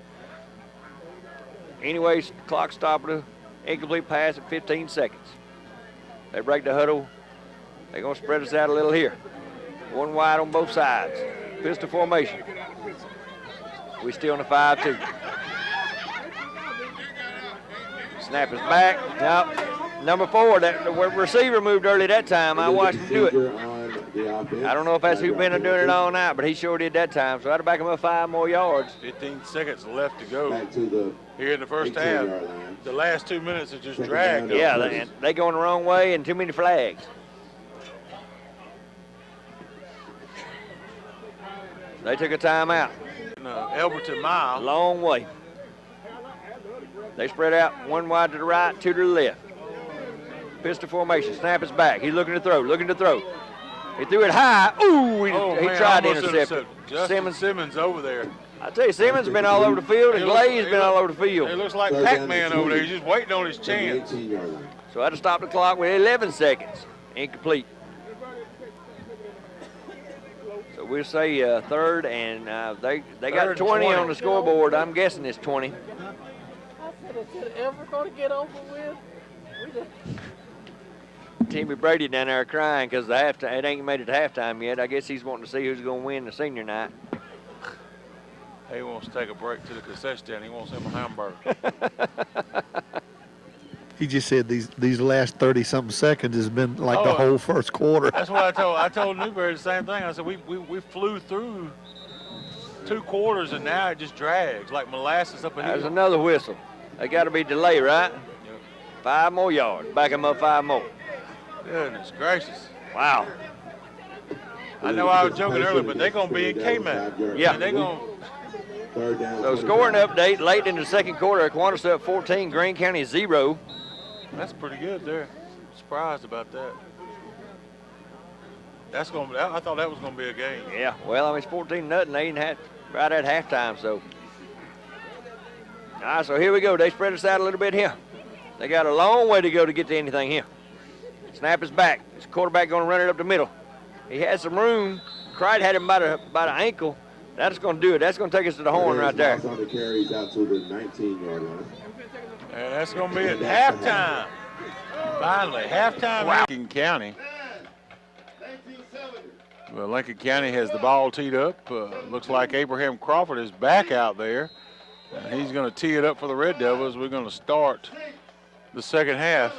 Anyways, clock stopped at incomplete pass at 15 seconds. They break the huddle. They're going to spread us out a little here. One wide on both sides. Pistol formation. We still in the 5-2. Snap is back. Now, number 4, that receiver moved early that time. I watched him do it. I don't know if that's who been doing it all night, but he sure did that time. So I had to back him up 5 more yards. 15 seconds left to go Back to the here in the first half. The last 2 minutes are just dragged. Yeah, they going the wrong way and too many flags. They took a timeout. Elberton Mile. Long way. They spread out one wide to the right, two to the left. Pistol formation. Snap is back. He's looking to throw. He threw it high. Ooh, he tried to intercept it. Justin Simmons over there. I tell you, Simmons has been all over the field, and Glaze been all over the field. It looks like Pac-Man over there. He's just waiting on his chance. So I had to stop the clock with 11 seconds. Incomplete. So we'll say third, and they got 20 on the scoreboard. I'm guessing it's 20. I said, is it ever going to get over with? Timmy Brady down there crying because it ain't made it to halftime yet. I guess he's wanting to see who's going to win the senior night. He wants to take a break to the concession stand. He wants him a hamburger. He just said these last 30-something seconds has been like the whole first quarter. That's what I told Newberry the same thing. I said we flew through 2 quarters and now it just drags like molasses up a hill. There's another whistle. They got to be delay, right? Yep. 5 more yards. Back them up 5 more. Goodness gracious. Wow. I know I was joking earlier, but they're going to be in K-Mac. Yeah. And they're going So scoring update late in the second quarter. Aquinas up 14, Greene County 0. That's pretty good there. Surprised about that. I thought that was going to be a game. Yeah, well, it's 14-0. They ain't had right at halftime, so. All right, so here we go. They spread us out a little bit here. They got a long way to go to get to anything here. Snap is back. This quarterback going to run it up the middle. He had some room. Cried had him by the ankle. That's going to do it. That's going to take us to the horn right there. On the carries out to the 19-yard line. And that's going to be at halftime. Finally, halftime. Lincoln County Well, Lincoln County has the ball teed up. Looks like Abraham Crawford is back out there. He's going to tee it up for the Red Devils. We're going to start the second half.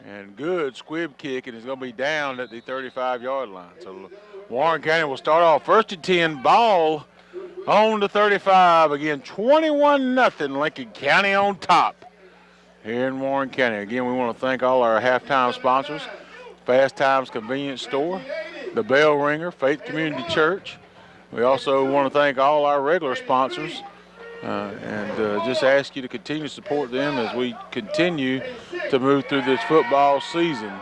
And good squib kick, and it's going to be down at the 35-yard line. So Warren County will start off first and 10, ball on the 35. Again, 21-0, Lincoln County on top here in Warren County. Again, we want to thank all our halftime sponsors, Fast Times Convenience Store, the Bell Ringer, Faith Community Church. We also want to thank all our regular sponsors and just ask you to continue to support them as we continue to move through this football season.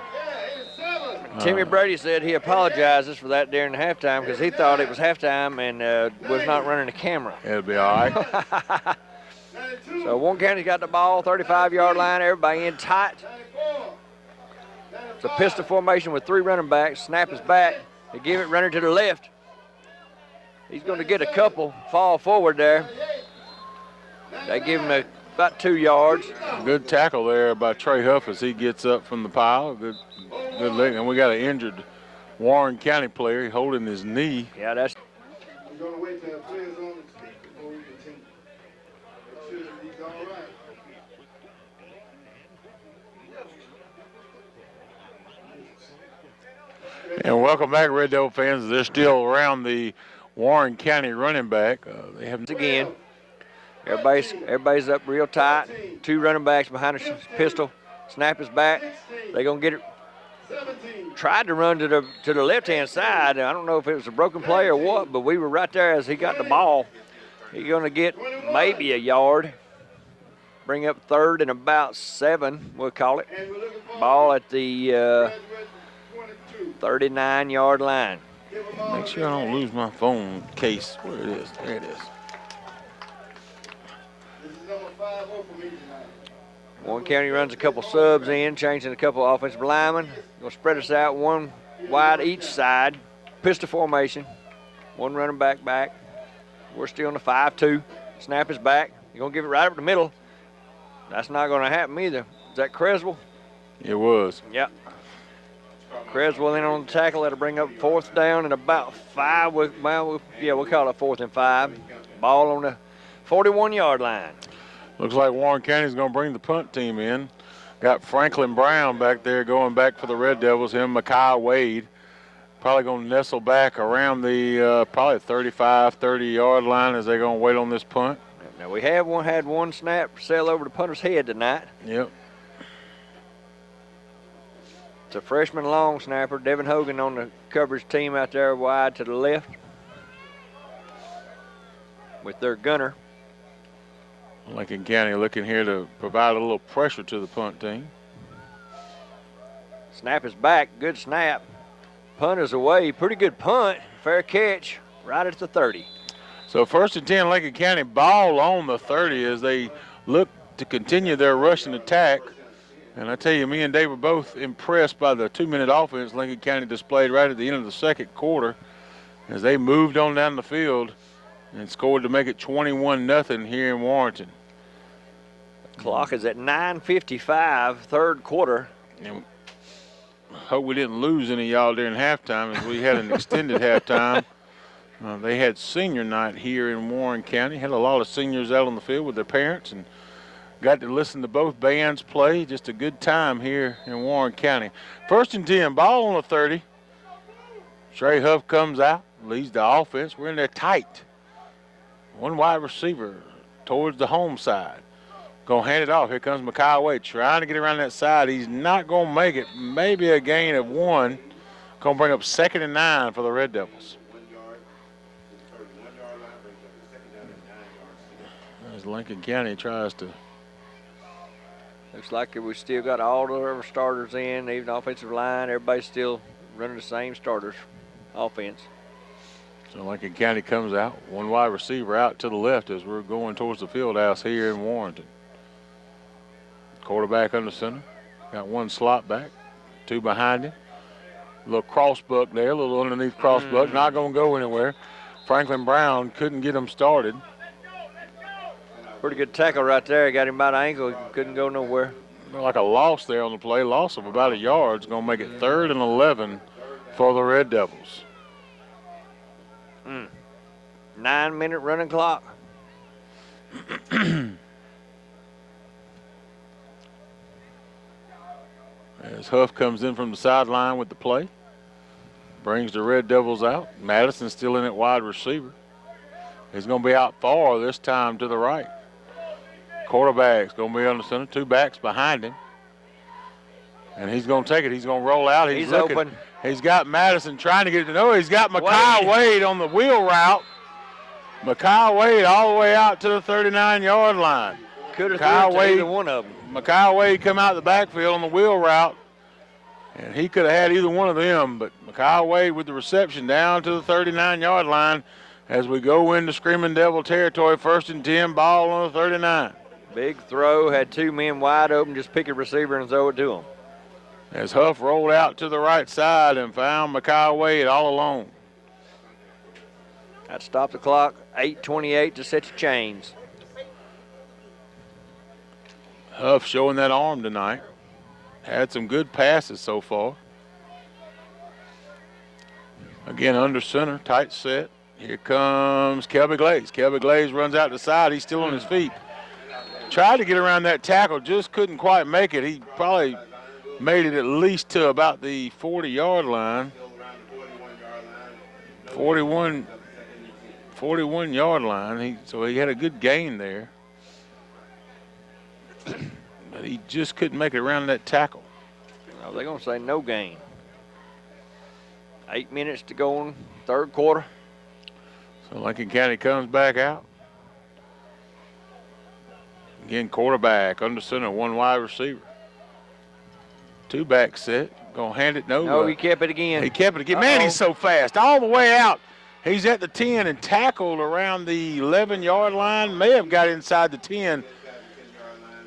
Timmy Brady said he apologizes for that during the halftime because he thought it was halftime and was not running the camera. It'll be all right. So Warren County's got the ball, 35-yard line, everybody in tight. It's a pistol formation with 3 running backs. Snap is back. They give it running to the left. He's going to get a couple, fall forward there. They give him about 2 yards. Good tackle there by Trey Huff as he gets up from the pile. Good leg. And we got an injured Warren County player holding his knee. Yeah, that's. We're going to wait till the players on the speak before we continue. Make sure that he's all right. And welcome back, Red Devil fans. They're still around the Warren County running back. They haven't Again, everybody's up real tight. 2 running backs behind the pistol. Snap is back. They're going to get it. Tried to run to the left-hand side. I don't know if it was a broken play or what, but we were right there as he got the ball. He's going to get maybe a yard. Bring up 3rd and about 7, we'll call it. Ball at the 39-yard line. Make sure I don't lose my phone case. Where it is. There it is. Warren County runs a couple subs in, changing a couple offensive linemen. Going to spread us out 1 wide each side. Pistol formation. 1 running back. We're still in the 5-2. Snap is back. You're going to give it right up the middle. That's not going to happen either. Is that Creswell? It was. Yep. Creswell in on the tackle. That'll bring up 4th down and about 5. We'll call it 4th and 5. Ball on the 41-yard line. Looks like Warren County's going to bring the punt team in. Got Franklin Brown back there going back for the Red Devils. Him, Mekhi Wade. Probably going to nestle back around the probably 35, 30-yard line as they're going to wait on this punt. Now, we had one snap sail over the punter's head tonight. Yep. It's a freshman long snapper. Devin Hogan on the coverage team out there wide to the left with their gunner. Lincoln County looking here to provide a little pressure to the punt team. Snap is back. Good snap. Punt is away. Pretty good punt. Fair catch right at the 30. So 1st and 10, Lincoln County, ball on the 30 as they look to continue their rushing attack. And I tell you, me and Dave were both impressed by the 2-minute offense Lincoln County displayed right at the end of the second quarter as they moved on down the field and scored to make it 21-0 here in Warrenton. Clock is at 9:55, 3rd quarter. And hope we didn't lose any of y'all during halftime as we had an extended halftime. They had senior night here in Warren County. Had a lot of seniors out on the field with their parents and got to listen to both bands play. Just a good time here in Warren County. 1st and 10, ball on the 30. Trey Huff comes out, leads the offense. We're in there tight. 1 wide receiver towards the home side. Going to hand it off. Here comes Mekhi Wade trying to get around that side. He's not going to make it. Maybe a gain of 1. Going to bring up 2nd and 9 for the Red Devils. As Lincoln County tries to. Looks like we still got all of our starters in, even offensive line. Everybody's still running the same starters offense. So Lincoln County comes out. 1 wide receiver out to the left as we're going towards the field house here in Warrenton. Quarterback under center. Got 1 slot back, 2 behind him. A little cross buck there, a little underneath cross buck. Not going to go anywhere. Franklin Brown couldn't get him started. Pretty good tackle right there. Got him by the ankle. Couldn't go nowhere. like a loss there on the play. Loss of about a yard. It's going to make it 3rd and 11 for the Red Devils. 9-minute running clock. As Huff comes in from the sideline with the play. Brings the Red Devils out. Madison's still in at wide receiver. He's going to be out far this time to the right. Quarterback's going to be on the center. 2 backs behind him. And he's going to take it. He's going to roll out. He's open. He's got Madison trying to get it to know. He's got Makai Wade on the wheel route. Makai Wade all the way out to the 39-yard line. Could have thrown to either one of them. Makai Wade come out the backfield on the wheel route, and he could have had either one of them, but Makai Wade with the reception down to the 39-yard line as we go into Screaming Devil territory. 1st and 10, ball on the 39. Big throw, had 2 men wide open, just pick a receiver and throw it to him. As Huff rolled out to the right side and found Makai Wade all alone. That stopped the clock. 8:28 to set your chains. Huff showing that arm tonight. Had some good passes so far. Again, under center, tight set. Here comes Kelby Glaze. Kelby Glaze runs out the side. He's still on his feet. Tried to get around that tackle, just couldn't quite make it. He probably made it at least to about the 40-yard line. 41-yard line. So he had a good gain there. But he just couldn't make it around that tackle. Oh, they're going to say no gain. 8 minutes to go in 3rd quarter. So Lincoln County comes back out. Again, quarterback, under center, 1 wide receiver. 2 back set. Going to hand it no. No, he kept it again. He kept it again. Man, he's so fast. All the way out. He's at the 10 and tackled around the 11-yard line. May have got inside the 10.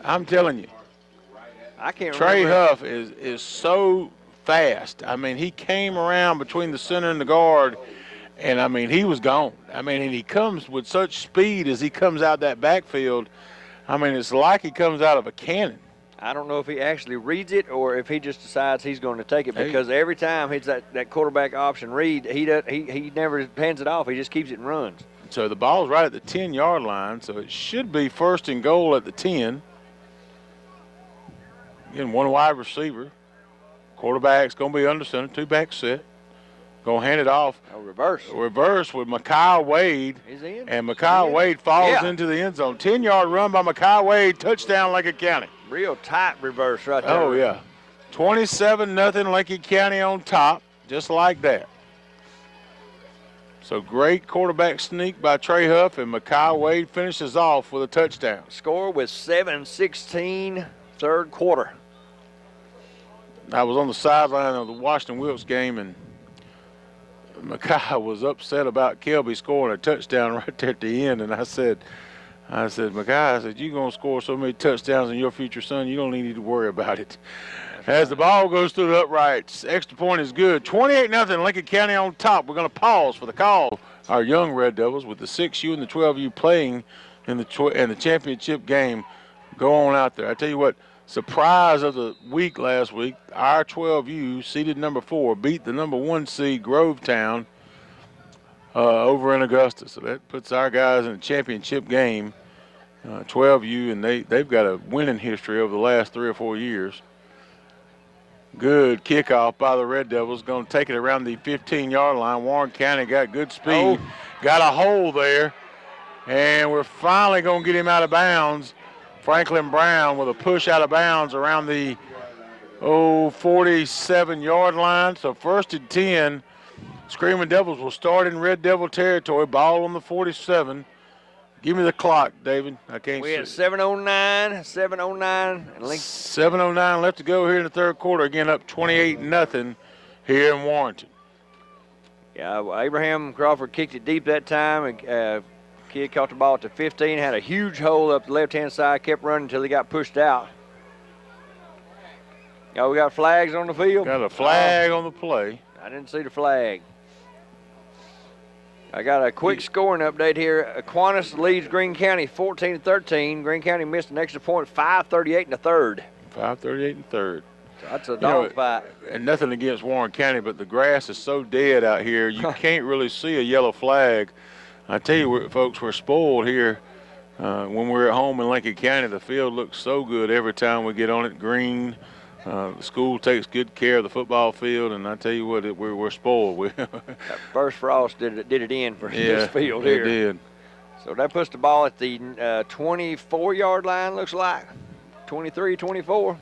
I'm telling you. I can't Trey remember. Huff is so fast. I mean, he came around between the center and the guard, and, I mean, he was gone. I mean, and he comes with such speed as he comes out that backfield. I mean, it's like he comes out of a cannon. I don't know if he actually reads it or if he just decides he's going to take it, because every time he's that quarterback option read, he never hands it off. He just keeps it and runs. So the ball's right at the 10-yard line, so it should be 1st and goal at the 10. Again, 1 wide receiver. Quarterback's going to be under center, 2 back set. Going to hand it off. A reverse. Reverse with Makai Wade. He's in. And Makai Wade falls into the end zone. 10-yard run by Makai Wade. Touchdown, Lincoln County. Real tight reverse right there. Oh, yeah. 27-0 Lincoln County on top, just like that. So great quarterback sneak by Trey Huff, and Makai Wade finishes off with a touchdown. Score with 7:16, 3rd quarter. I was on the sideline of the Washington Wilkes game, and Makai was upset about Kelby scoring a touchdown right there at the end, and I said, Makai, you're going to score so many touchdowns in your future, son, you don't need to worry about it. As the ball goes through the uprights, extra point is good. 28-0 Lincoln County on top. We're going to pause for the call. Our young Red Devils with the 6U and the 12U playing in the championship game. Go on out there. I tell you what, surprise of the week last week, our 12U, seeded number 4, beat the number 1 seed Grovetown over in Augusta. So that puts our guys in a championship game, 12U, and they've got a winning history over the last 3 or 4 years. Good kickoff by the Red Devils. Going to take it around the 15-yard line. Warren County got good speed. Got a hole there. And we're finally going to get him out of bounds. Franklin Brown with a push out of bounds around the 47-yard line. So 1st and 10. Screaming Devils will start in Red Devil territory. Ball on the 47. Give me the clock, David. I can't see. We had 7:09. 7:09 left to go here in the 3rd quarter. Again, up 28-0 here in Warrenton. Yeah, Abraham Crawford kicked it deep that time. Kid caught the ball at the 15, had a huge hole up the left-hand side, kept running until he got pushed out. Oh, we got flags on the field? Got a flag on the play. I didn't see the flag. I got a quick scoring update here. Aquinas leads Greene County 14-13. Greene County missed an extra point, 5:38 in the 3rd. 5:38 and third. That's a dog fight. And nothing against Warren County, but the grass is so dead out here, you can't really see a yellow flag. I tell you, folks, we're spoiled here. When we're at home in Lincoln County, the field looks so good every time we get on it, green. The school takes good care of the football field, and I tell you what, we're spoiled. That first frost did it in for this field here. It did. So that puts the ball at the 24-yard line, looks like. 23, 24.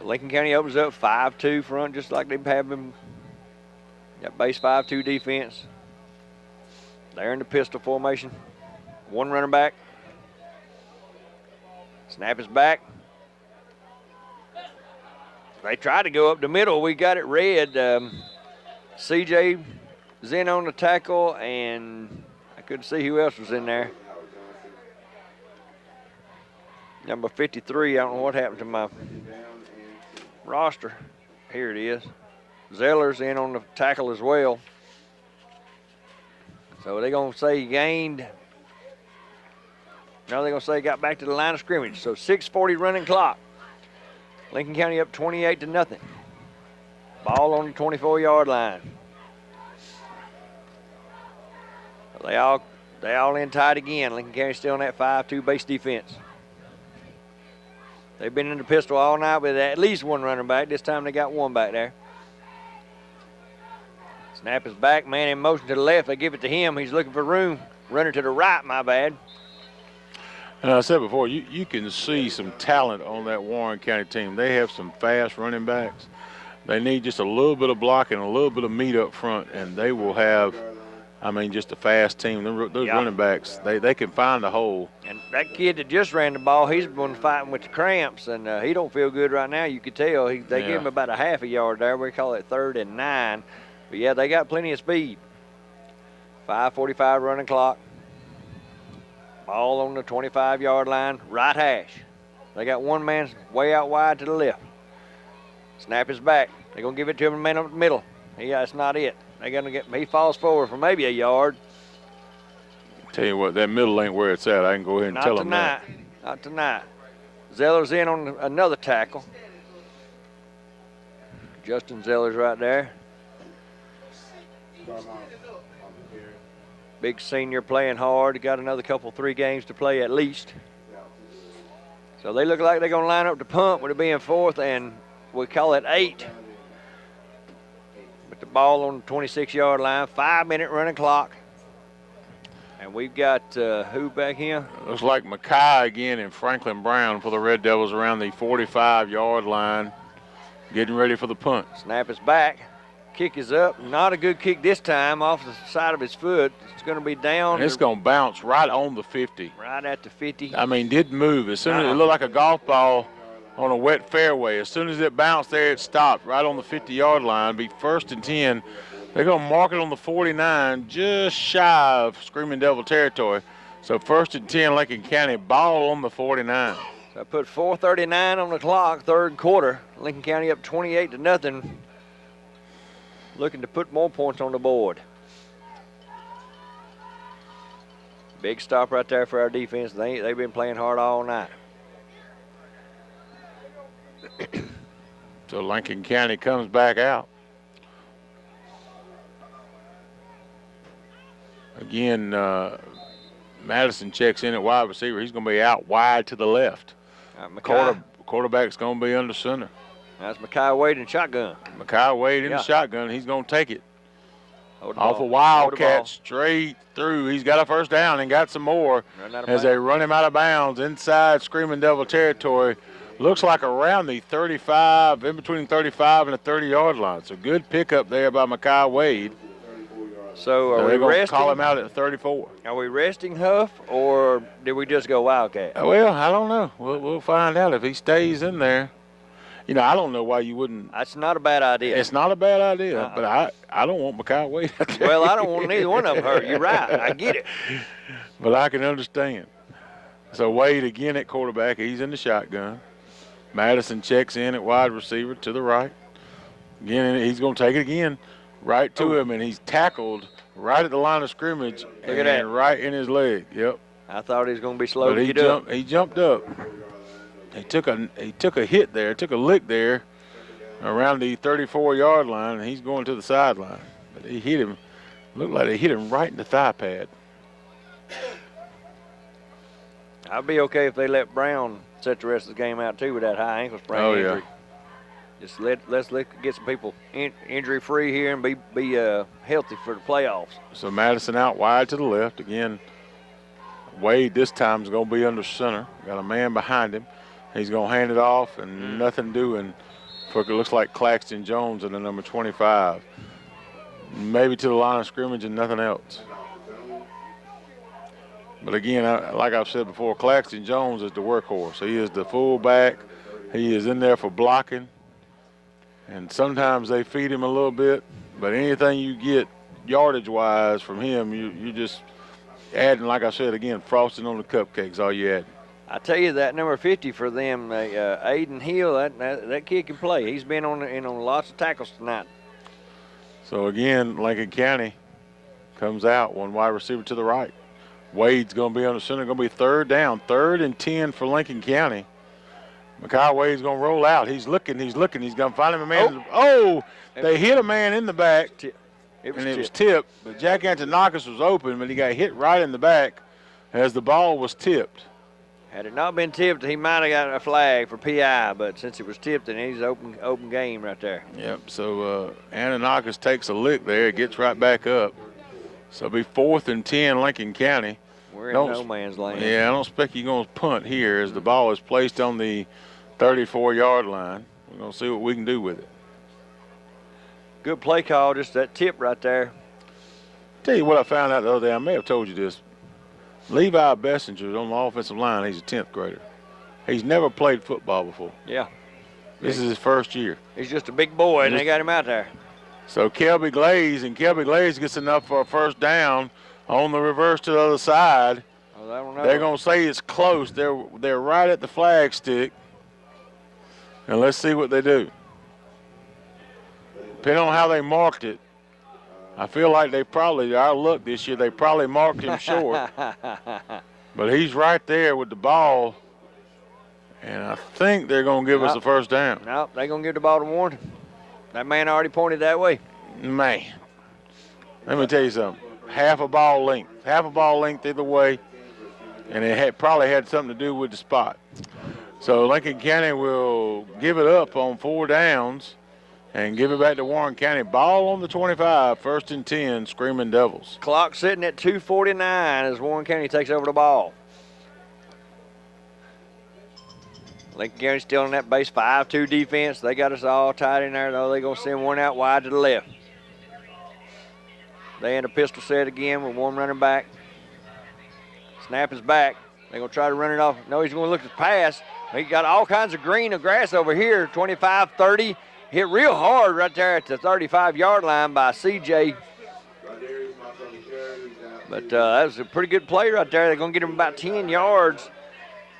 Lincoln County opens up 5-2 front, just like they've had them. Got base 5-2 defense. They're in the pistol formation. One running back. Snap is back. They tried to go up the middle. We got it red. CJ is in on the tackle, and I couldn't see who else was in there. Number 53, I don't know what happened to my roster. Here it is. Zeller's in on the tackle as well. So they're going to say he gained. Now they're going to say he got back to the line of scrimmage. So 6:40 running clock. Lincoln County up 28-0. Ball on the 24-yard line. They all in tight again. Lincoln County still in that 5-2 base defense. They've been in the pistol all night with at least one running back. This time they got one back there. Snap is back. Man in motion to the left. They give it to him. He's looking for room. Runner to the right, my bad. And I said before, you can see some talent on that Warren County team. They have some fast running backs. They need just a little bit of blocking, a little bit of meat up front, and they will have, just a fast team. Those running backs, they can find a hole. And that kid that just ran the ball, he's been fighting with the cramps, and he don't feel good right now. You could tell. They give him about a half a yard there. We call it 3rd and 9. But, yeah, they got plenty of speed. 5:45 running clock. Ball on the 25-yard line, right hash. They got one man way out wide to the left. Snap is back. They're going to give it to him, man up the middle. That's not it. They're going to he falls forward for maybe a yard. Tell you what, that middle ain't where it's at. I can go ahead and tell them that. Not tonight. Zeller's in on another tackle. Justin Zeller's right there. Big senior playing hard. Got another 3 games to play at least. So they look like they're going to line up to punt with it being 4th, and we call it 8. With the ball on the 26-yard line, 5-minute running clock. And we've got who back here? Looks like Mackay again and Franklin Brown for the Red Devils around the 45-yard line, getting ready for the punt. Snap is back. Kick is up. Not a good kick this time, off the side of his foot. It's going to be down. And it's going to bounce right on the 50. Right at the 50. Didn't move. As soon as it looked like a golf ball on a wet fairway, as soon as it bounced there, it stopped right on the 50-yard line. Be 1st and 10. They're going to mark it on the 49, just shy of Screaming Devil territory. So 1st and 10, Lincoln County, ball on the 49. So I put 4:39 on the clock, 3rd quarter. Lincoln County up 28-0. Looking to put more points on the board. Big stop right there for our defense. They've been playing hard all night. So Lincoln County comes back out. Again, Madison checks in at wide receiver. He's going to be out wide to the left. Quarterback's going to be under center. That's Mackay Wade in shotgun. Mackay Wade in the shotgun. He's going to take it. Off a Wildcat straight through. He's got a 1st down and got some more as they run him out of bounds inside Screaming Devil territory. Looks like around the 35, in between 35 and the 30-yard line. So good pickup there by Mackay Wade. So are we resting? Call him out at 34. Are we resting Huff, or did we just go Wildcat? Well, I don't know. We'll find out if he stays in there. I don't know why you wouldn't. That's not a bad idea. It's not a bad idea, but I don't want Mackay Wade out there. Well, I don't want neither one of them hurt. You're right. I get it. But I can understand. So Wade again at quarterback. He's in the shotgun. Madison checks in at wide receiver to the right. Again, he's going to take it again right to him, and he's tackled right at the line of scrimmage. Look at that. Right in his leg. Yep. I thought he was going to be slow to get up. He jumped up. he took a hit there, took a lick there around the 34-yard line, and he's going to the sideline. But he hit him. Looked like they hit him right in the thigh pad. I'd be okay if they let Brown set the rest of the game out too with that high ankle sprain injury. Just let's get some people injury free here and be healthy for the playoffs. So Madison out wide to the left again. Wade this time is going to be under center. Got a man behind him. He's going to hand it off and nothing doing for it looks like Claxton Jones in the number 25. Maybe to the line of scrimmage and nothing else. But again, like I've said before, Claxton Jones is the workhorse. He is the fullback. He is in there for blocking. And sometimes they feed him a little bit, but anything you get yardage-wise from him, you just adding, like I said again, frosting on the cupcakes, all you add. I tell you, that number 50 for them, Aiden Hill, that kid can play. He's been on lots of tackles tonight. So again, Lincoln County comes out, one wide receiver to the right. Wade's going to be on the center, going to be third down, 3rd and 10 for Lincoln County. Mekhi Wade's going to roll out. He's looking. He's going to find him a man. They hit a man in the back, it was tipped. But Jack Antonakis was open, but he got hit right in the back as the ball was tipped. Had it not been tipped, he might have got a flag for PI, but since it was tipped, then he's open game right there. Yep, so Antonakis takes a lick there, gets right back up. So it'll be 4th and 10 Lincoln County. We're in no man's lane. Yeah, I don't expect you're going to punt here as the ball is placed on the 34-yard line. We're going to see what we can do with it. Good play call, just that tip right there. Tell you what I found out the other day. I may have told you this. Levi Bessinger on the offensive line, he's a 10th grader. He's never played football before. Yeah. This is his first year. He's just a big boy, and they got him out there. So Kelby Glaze gets enough for a first down on the reverse to the other side. Oh, they're going to say it's close. They're right at the flag stick. And let's see what they do. Depending on how they marked it, I feel like our luck this year, they probably marked him short. But he's right there with the ball. And I think they're going to give us a first down. No, they're going to give the ball to Warren. That man already pointed that way. Man, let me tell you something. Half a ball length either way. And it probably had something to do with the spot. So Lincoln County will give it up on 4 downs and give it back to Warren County. Ball on the 25, 1st and 10, Screaming Devils. Clock sitting at 2:49 as Warren County takes over the ball. Lincoln County still in that base 5-2 defense. They got us all tied in there, though. They're going to send one out wide to the left. They in a pistol set again with one running back. Snap is back. They're going to try to run it off. No, he's going to look at the pass. He got all kinds of green and grass over here, 25-30. Hit real hard right there at the 35-yard line by CJ. But that was a pretty good play right there. They're going to get him about 10 yards.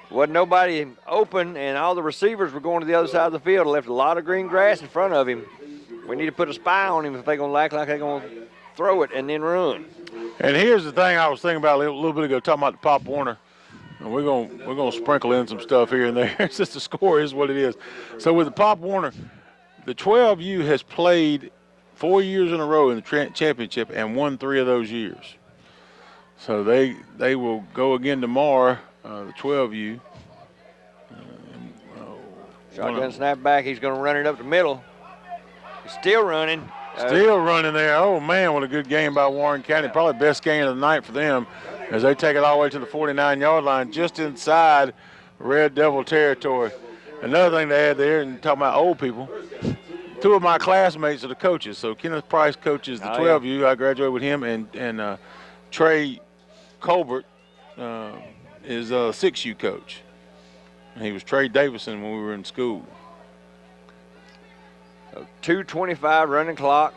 Wasn't nobody open, and all the receivers were going to the other side of the field. Left a lot of green grass in front of him. We need to put a spy on him if they're going to act like they're going to throw it and then run. And here's the thing I was thinking about a little bit ago, talking about the Pop Warner. And we're gonna sprinkle in some stuff here and there. It's just the score is what it is. So with the Pop Warner, the 12U has played 4 years in a row in the championship and won 3 of those years. So they will go again tomorrow, the 12U. Shotgun snap back. He's going to run it up the middle. He's still running. Still running there. Oh, man, what a good game by Warren County. Probably best game of the night for them as they take it all the way to the 49-yard line just inside Red Devil territory. Another thing they had there, and talking about old people, 2 of my classmates are the coaches. So Kenneth Price coaches the 12U. Yeah. I graduated with him, and Trey Colbert is a 6U coach. He was Trey Davison when we were in school. 2:25 running clock.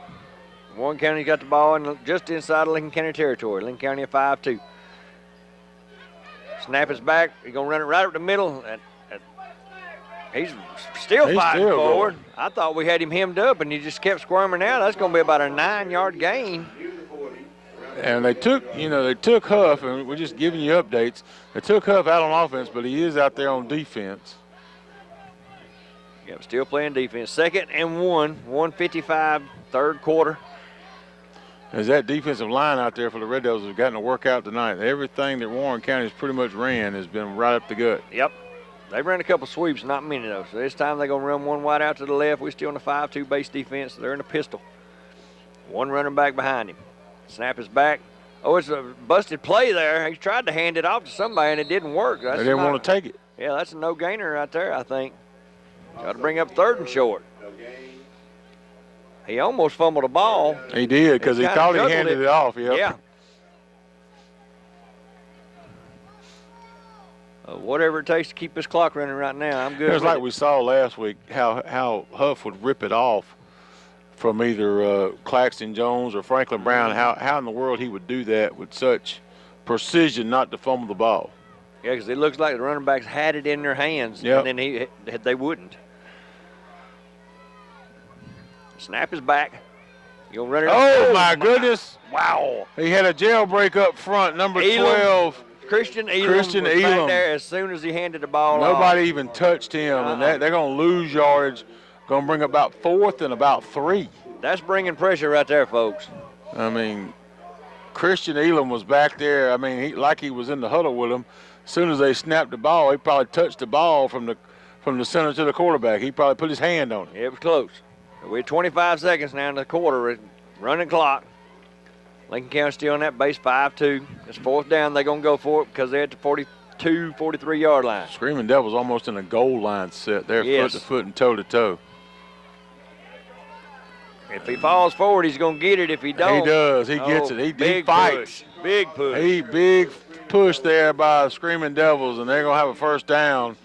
Warren County got the ball just inside of Lincoln County territory. Lincoln County at 5-2. Snap is back. He's going to run it right up the middle. He's still fighting forward. Going. I thought we had him hemmed up, and he just kept squirming out. That's going to be about a 9-yard gain. And they took Huff, and we're just giving you updates. They took Huff out on offense, but he is out there on defense. Yep, still playing defense. 2nd and 1, 1:55, third quarter. As that defensive line out there for the Red Devils has gotten to work out tonight. Everything that Warren County's pretty much ran has been right up the gut. Yep. They ran a couple sweeps, not many though. So this time they're going to run one wide out to the left. We're still in the 5-2 base defense. They're in a pistol. One running back behind him. Snap is back. Oh, it's a busted play there. He tried to hand it off to somebody, and it didn't work. They didn't want to take it. Yeah, that's a no-gainer right there, I think. Got to bring up 3rd and short. He almost fumbled the ball. He did because he thought he handed it off. Yep. Yeah. Whatever it takes to keep this clock running right now, I'm good. It was like we saw last week how Huff would rip it off from either Claxton Jones or Franklin Brown, how in the world he would do that with such precision not to fumble the ball. Yeah, because it looks like the running backs had it in their hands, yep. And then they wouldn't. Snap is back. You'll run it. Oh, my goodness. Wow. He had a jailbreak up front, number 12. Christian Elam was back there as soon as he handed the ball off. Nobody even touched him, and they're going to lose yardage. Going to bring about 4th and about 3. That's bringing pressure right there, folks. I mean, Christian Elam was back there. I mean, he was in the huddle with him. As soon as they snapped the ball, he probably touched the ball from the center to the quarterback. He probably put his hand on it. It was close. We're 25 seconds now in the quarter, running clock. Lincoln County still on that base 5-2. It's 4th down. They're going to go for it because they're at the 42, 43-yard line. Screaming Devils almost in a goal line set there, yes. Foot to foot and toe to toe. If he falls forward, he's going to get it. If he don't. He does. He gets it. He fights. Push. Big push. Big push there by Screaming Devils, and they're going to have a 1st down.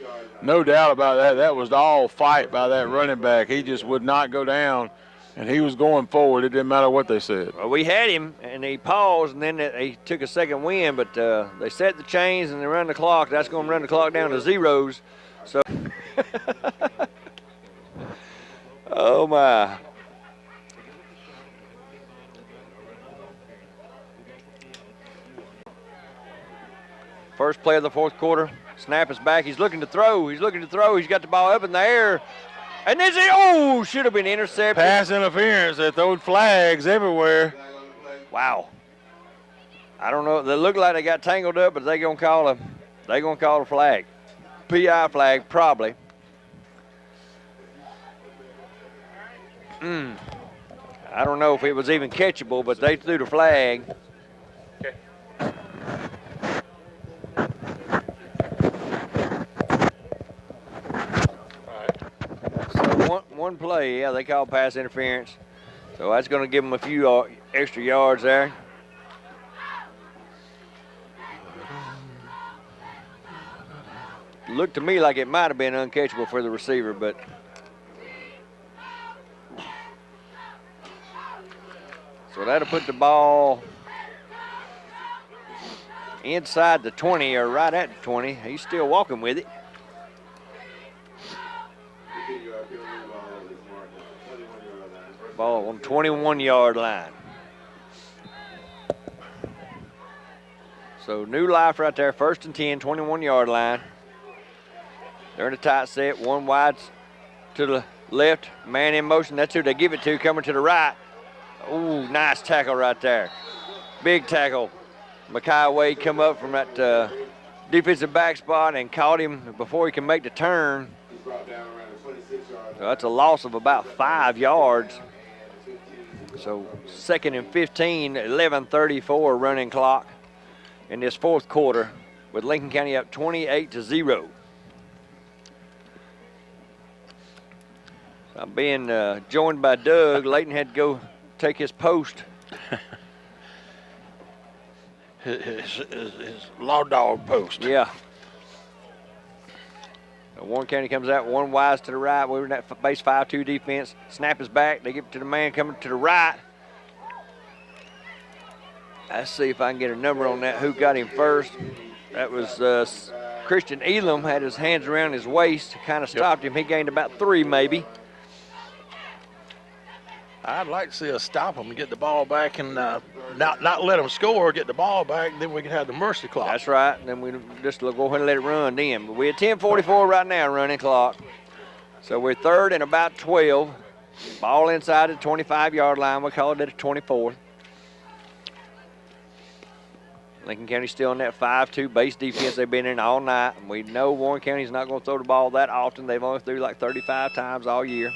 No doubt about that. That was all fight by that running back. He just would not go down, and he was going forward. It didn't matter what they said. Well, we had him, and he paused, and then he took a second wind, but they set the chains and they run the clock. That's going to run the clock down to zeros. So, oh, my. First play of the 4th quarter. Snap is back. He's looking to throw. He's got the ball up in the air. And then should have been intercepted. Pass interference. They throw flags everywhere. Wow. I don't know. They look like they got tangled up, but they're gonna call a flag. PI flag, probably. I don't know if it was even catchable, but they threw the flag. One play, yeah, they call pass interference. So that's going to give them a few extra yards there. Looked to me like it might have been uncatchable for the receiver, but so that'll put the ball inside the 20 or right at the 20. He's still walking with it. Ball on 21-yard line. So new life right there, 1st and 10, 21-yard line. They're in a tight set, one wide to the left, man in motion. That's who they give it to, coming to the right. Ooh, nice tackle right there. Big tackle. Makai Wade come up from that defensive back spot and caught him before he can make the turn. So that's a loss of about 5 yards. So 2nd and 15, 11:34 running clock in this 4th quarter with Lincoln County up 28-0. I'm being joined by Doug. Layton had to go take his post. his law dog post. Yeah. Warren County comes out, one wise to the right. We're in that base 5-2 defense. Snap is back. They give it to the man coming to the right. Let's see if I can get a number on that. Who got him first? That was Christian Elam. Had his hands around his waist, kind of stopped him. He gained about 3 maybe. I'd like to see us stop them and get the ball back and not let them score, get the ball back, then we can have the mercy clock. That's right. Then we just go ahead and let it run then. But we're at 10:44 right now running clock. So we're third and about 12. Ball inside the 25-yard line. We call it a 24th. Lincoln County still in that 5-2 base defense. They've been in all night. And we know Warren County's not going to throw the ball that often. They've only threw like 35 times all year.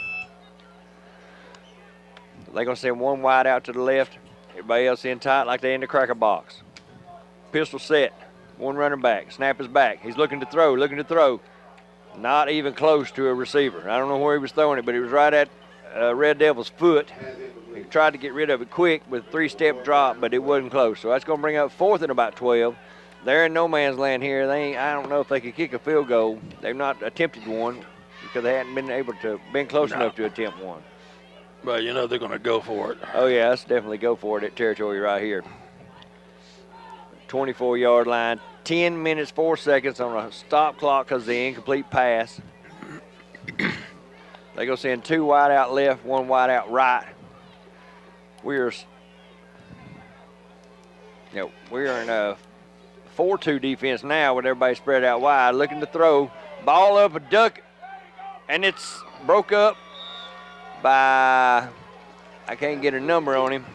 They're going to send one wide out to the left. Everybody else in tight like they're in the cracker box. Pistol set. One running back. Snap is back. He's looking to throw. Not even close to a receiver. I don't know where he was throwing it, but it was right at Red Devil's foot. He tried to get rid of it quick with a 3-step drop, but it wasn't close. So that's going to bring up 4th and about 12. They're in no man's land here. I don't know if they could kick a field goal. They've not attempted one because they hadn't been close enough to attempt one. But you know they're going to go for it. Oh, yeah, let's definitely go for it at territory right here. 24-yard line, 10 minutes, 4 seconds on a stop clock because of the incomplete pass. They're going to send 2 wide out left, 1 wide out right. We're in a 4-2 defense now with everybody spread out wide, looking to throw. Ball up, a duck, and it's broke up by, I can't get a number on him,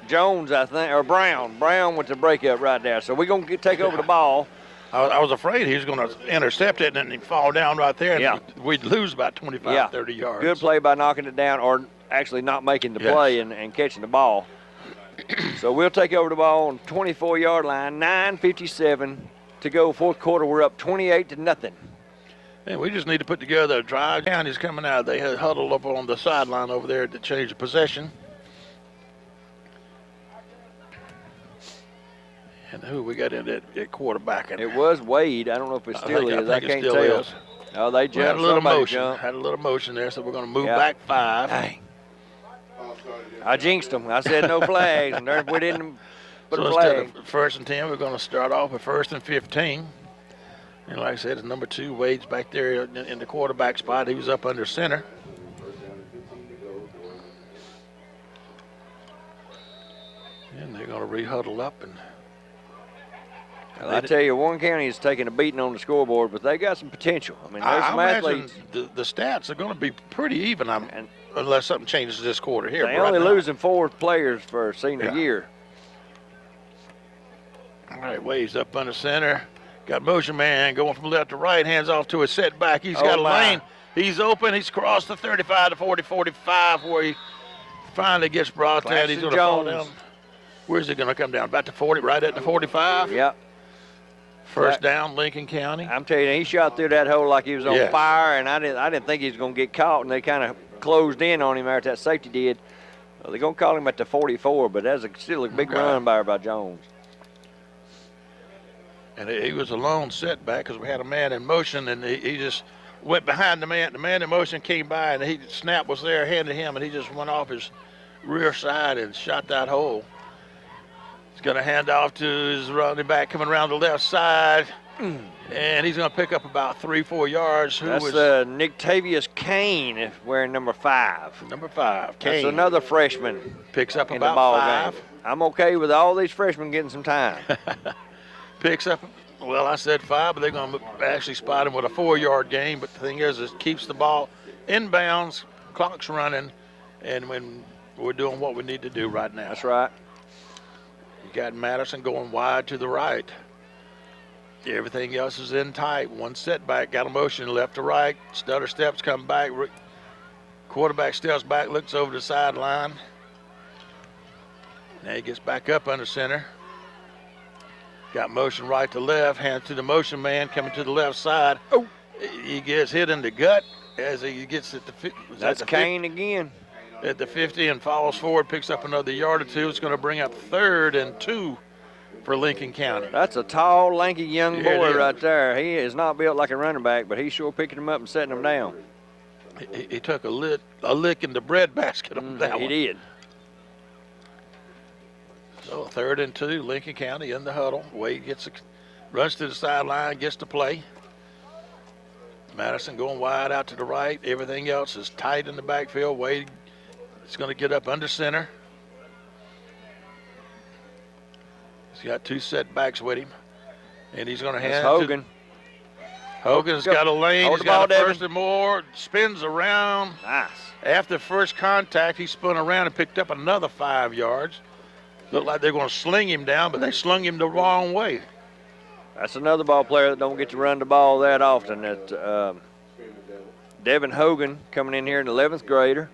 Jones, I think, or Brown. Brown with the breakup right there. So we're going to take over the ball. I was afraid he was going to intercept it and then he'd fall down right there, and we'd lose about 25, 30 yards. Good play by knocking it down, or actually not making the play and catching the ball. So we'll take over the ball on 24-yard line, 9:57 to go, 4th quarter. We're up 28-0. And we just need to put together a drive. County's coming out. They had huddled up on the sideline over there to change the possession. And who we got in at quarterback? It was Wade. I don't know if it still is. I can't tell. Is. Oh, they jumped. Had a little motion. Had a little motion there, so we're going to move back 5. Dang. I jinxed them. I said no flags, and we didn't put a flag. flag. Instead of 1st and 10, we're going to start off with 1st and 15. And like I said, it's number 2, Wade's back there in the quarterback spot. He was up under center. And they're going to re-huddle up. And well, I tell you, Warren County is taking a beating on the scoreboard, but they got some potential. I mean, there's some athletes. The stats are going to be pretty even, unless something changes this quarter here. They're only losing 4 players for senior year. All right, Wade's up under center. Got motion man going from left to right, hands off to a setback. He's got a lane. He's open. He's crossed the 35 to 40, 45, where he finally gets brought down. He's going to fall down. Where's he going to come down? About to 40, right at the 45? Yep. First down, Lincoln County. I'm telling you, he shot through that hole like he was on fire, and I didn't think he was going to get caught, and they kind of closed in on him after that safety did. Well, they're going to call him at the 44, but that's still a big run by Jones. And he was a lone setback because we had a man in motion, and he just went behind the man. The man in motion came by, and snap was there, handed him, and he just went off his rear side and shot that hole. He's going to hand off to his running back coming around the left side, and he's going to pick up about 3-4 yards. That's Nictavius Kane wearing number 5. Number 5, Kane. That's another freshman. Picks up in about the ball 5. Game. I'm okay with all these freshmen getting some time. Picks up, well, I said 5, but they're going to actually spot him with a 4-yard gain. But the thing is, it keeps the ball inbounds, clock's running, and when we're doing what we need to do right now. That's right. You got Madison going wide to the right. Everything else is in tight. One setback, got a motion left to right. Stutter steps, come back. Quarterback steps back, looks over the sideline. Now he gets back up under center. Got motion right to left, hands to the motion man coming to the left side. Oh, he gets hit in the gut as he gets at the 50. That's Kane again. At the 50 and follows forward, picks up another yard or 2. It's going to bring up 3rd and 2 for Lincoln County. That's a tall, lanky young boy right there. He is not built like a running back, but he's sure picking him up and setting him down. He took a lick in the bread basket on that one. He did. So 3rd and 2, Lincoln County in the huddle. Wade runs to the sideline, gets to play. Madison going wide out to the right. Everything else is tight in the backfield. Wade is going to get up under center. He's got 2 setbacks with him. And he's going to hand Hogan. Hogan's got a lane. Hold He's the ball, got a Devin. first and more. Spins around. Nice. After first contact, he spun around and picked up another 5 yards. Looked like they're going to sling him down, but they slung him the wrong way. That's another ball player that don't get to run the ball that often. That Devin Hogan coming in here, an 11th grader.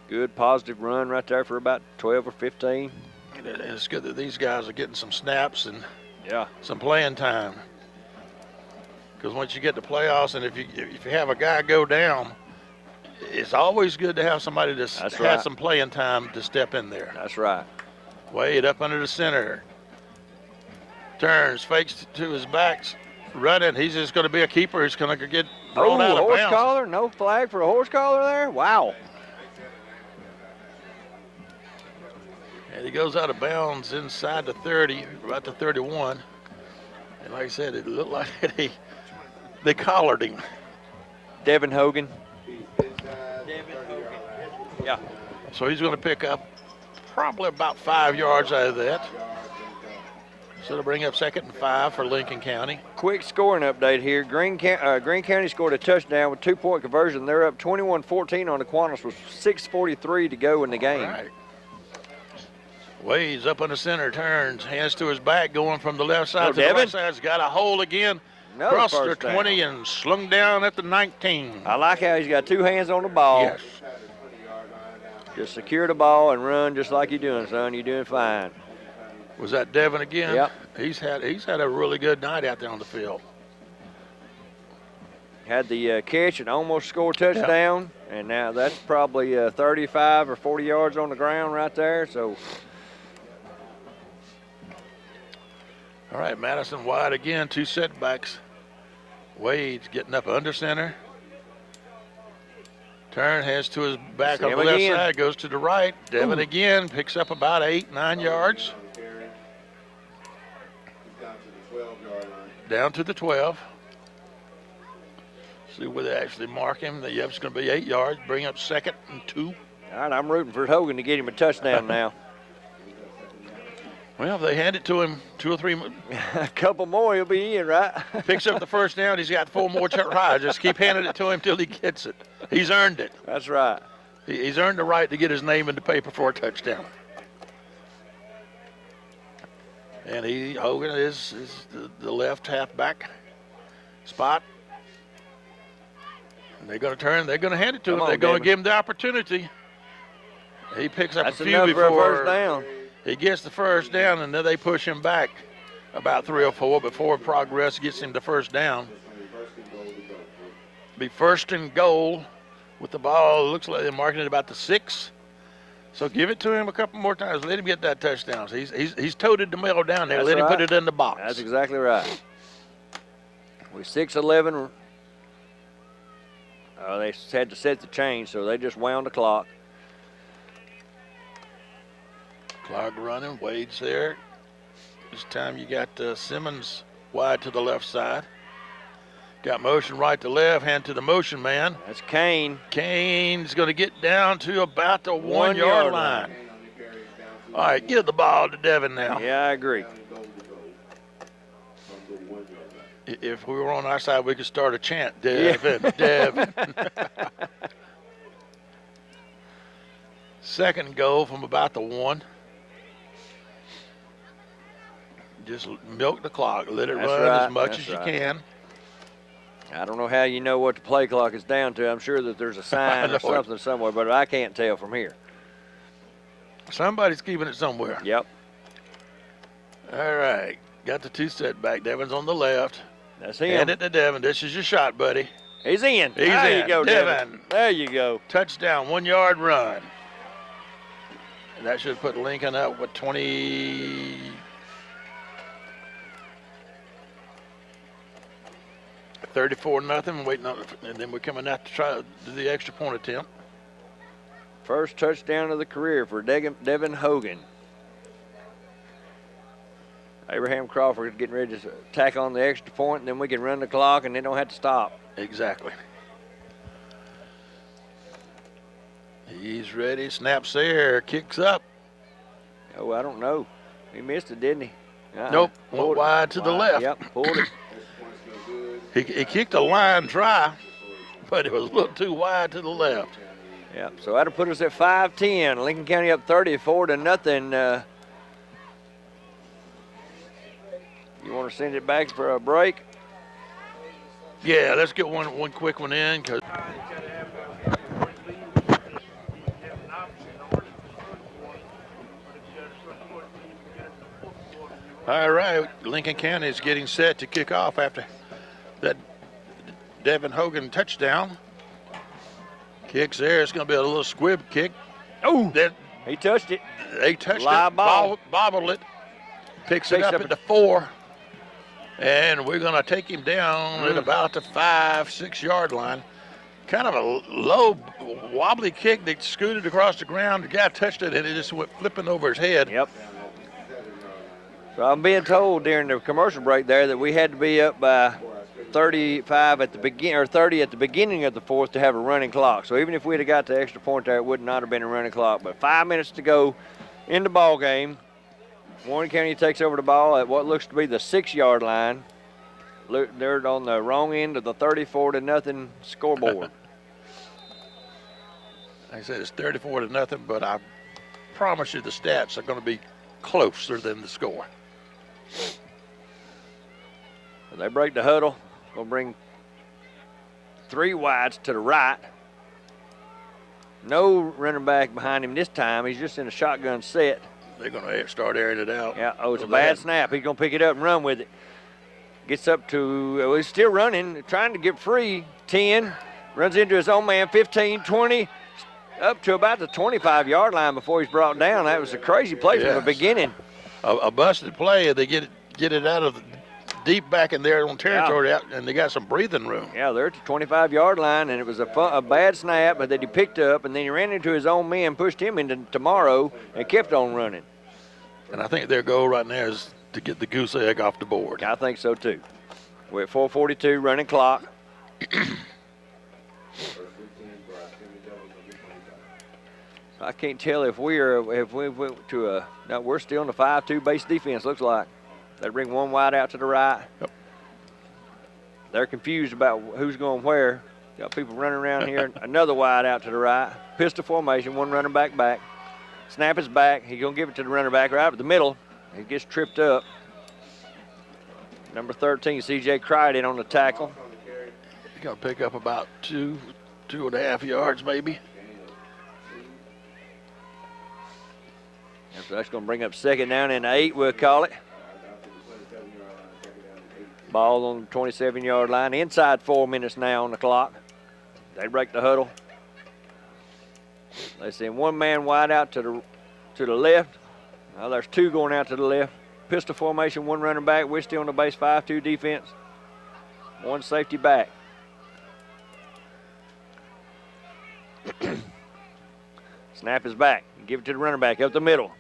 Good positive run right there for about 12 or 15. And it's good that these guys are getting some snaps and Yeah. some playing time. Because once you get to playoffs, and if you have a guy go down, it's always good to have somebody that's had right. some playing time to step in there. That's right. Wade up under the center. Turns, fakes to his backs, running. He's just going to be a keeper. He's going to get thrown out of horse bounds. collar. No flag for a horse collar there. Wow. And he goes out of bounds inside the 30, about the 31. And like I said, it looked like they collared him. Devin Hogan. Yeah. So he's going to pick up probably about 5 yards out of that. So it'll bring up 2nd and 5 for Lincoln County. Quick scoring update here. Greene County scored a touchdown with 2-point conversion. They're up 21-14 on the Quantas with 6:43 to go in the game. All right. Wade's up in the center, turns, hands to his back, going from the left side to the Devin. right side. He's got a hole again. Another Crossed the first down. 20 and slung down at the 19. I like how he's got 2 hands on the ball. Yes. Just secure the ball and run just like you're doing, son. You're doing fine. Was that Devin again? Yep. He's had a really good night out there on the field. Had the catch and almost scored touchdown, and now that's probably 35 or 40 yards on the ground right there. So, All right, Madison wide again, 2 setbacks. Wade's getting up under center. Turn, hands to his back on Him the left again. side, goes to the right. Devin again picks up about 8, 9 yards. Down to the 12. See where they actually mark him. Yep, it's going to be 8 yards. Bring up 2nd and 2. all right, I'm rooting for Hogan to get him a touchdown now. Well, if they hand it to him 2 or 3, A couple more, he'll be in, right? picks up the first down. He's got 4 more tries. Just keep handing it to him till he gets it. He's earned it. That's right. He's earned the right to get his name in the paper for a touchdown. And Hogan is the left halfback spot. And they're going to turn. They're going to hand it to him. Come on, They're going to Devin. give him the opportunity. He picks up That's a few enough for a before first down. he gets the first down, and then they push him back about 3 or 4 before progress gets him the first down. Be 1st and goal with the ball. It looks like they're marking it about the 6. So give it to him a couple more times. Let him get that touchdown. He's toted the mail down there. That's Let him right. put it in the box. That's exactly right. We're 6:11. They had to set the change, so they just wound the clock. Clock running. Wade's there. This time you got Simmons wide to the left side. Got motion right to left, hand to the motion man. That's Kane. Kane's going to get down to about the 1 1 yard yard line. All right, give the ball to Devin now. Yeah, I agree. If we were on our side, we could start a chant. Devin, Devin. 2nd goal from about the 1. Just milk the clock. Let it That's run right, as much that's as you right. can. I don't know how you know what the play clock is down to. I'm sure that there's a sign know or it. something somewhere, but I can't tell from here. Somebody's keeping it somewhere. Yep. All right. Got the 2 setback. Devin's on the left. That's him. Hand it to Devin. This is your shot, buddy. He's in. He's there in. you go, Devin. Devin. There you go. Touchdown, 1 yard run. And that should put Lincoln up with 20. 34-0. Waiting on, and then we're coming out to try to do the extra point attempt. First touchdown of the career for Devin Hogan. Abraham Crawford is getting ready to tack on the extra point, and then we can run the clock, and they don't have to stop. Exactly. He's ready. Snaps there. Kicks up. Oh, I don't know. He missed it, didn't he? Nope, went wide to the left. Yep, pulled it. He kicked the line dry, but it was a little too wide to the left. Yep, so that'll put us at 5-10. Lincoln County up 34-0. You want to send it back for a break? Yeah, let's get one quick one in. All right, Lincoln County is getting set to kick off after that Devin Hogan touchdown. Kicks there. It's going to be a little squib kick. Oh, he touched it. They touched Live it, ball. bobbled it, picks it up at the 4, and we're going to take him down at about the 5-6 yard line. Kind of a low, wobbly kick that scooted across the ground. The guy touched it, and it just went flipping over his head. Yep. So I'm being told during the commercial break there that we had to be up by 35 at the beginning, or 30 at the beginning of the fourth to have a running clock. So even if we'd have got the extra point there, it would not have been a running clock. But 5 minutes to go in the ball game. Warren County takes over the ball at what looks to be the 6 yard line. Look, they're on the wrong end of the 34-0 scoreboard. Like I said, it's 34-0, but I promise you the stats are going to be closer than the score. They break the huddle. We'll bring 3 wides to the right. No running back behind him this time. He's just in a shotgun set. They're going to start airing it out. Yeah, it's a bad snap. He's going to pick it up and run with it. Gets up to, he's still running, trying to get free. 10, runs into his own man, 15, 20, up to about the 25 yard line before he's brought down. That was a crazy play from the beginning. A busted play, they get it out of deep back in their own territory, out, and they got some breathing room. Yeah, they're at the 25 yard line, and it was a bad snap, but that he picked up, and then he ran into his own man, pushed him into tomorrow, and kept on running. And I think their goal right now is to get the goose egg off the board. I think so too. We're at 4:42, running clock. I can't tell if we went to a. No, we're still in the 5-2 base defense. Looks like they bring 1 wide out to the right. Yep. They're confused about who's going where. Got people running around here. Another wide out to the right. Pistol formation. 1 running back. Snap is back. He's gonna give it to the runner back right up the middle. He gets tripped up. Number 13, C.J. Crichton on the tackle. You got to pick up about 2.5 yards maybe. And so that's going to bring up 2nd down and 8, we'll call it. Ball on the 27 yard line. Inside 4 minutes now on the clock. They break the huddle. They send 1 man wide out to the left. Now there's 2 going out to the left. Pistol formation, 1 running back. We're still on the base 5-2 defense. 1 safety back. Snap is back. Give it to the running back up the middle.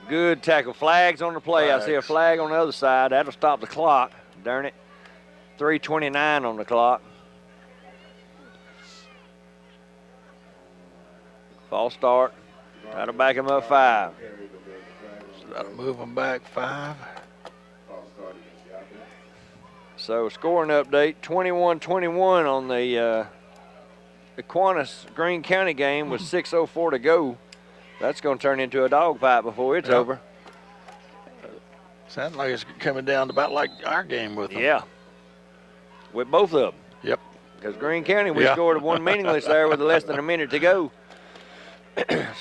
Good tackle. Flags on the play. I see a flag on the other side. That'll stop the clock. Darn it. 3:29 on the clock. False start. That'll back him up 5. So that'll move them back 5. So scoring update, 21-21 on the Aquinas Greene County game with 6:04 to go. That's going to turn into a dogfight before it's over. Sounds like it's coming down about like our game with them. Yeah. With both of them. Yep. Because Greene County, we scored 1 meaningless there with less than a minute to go.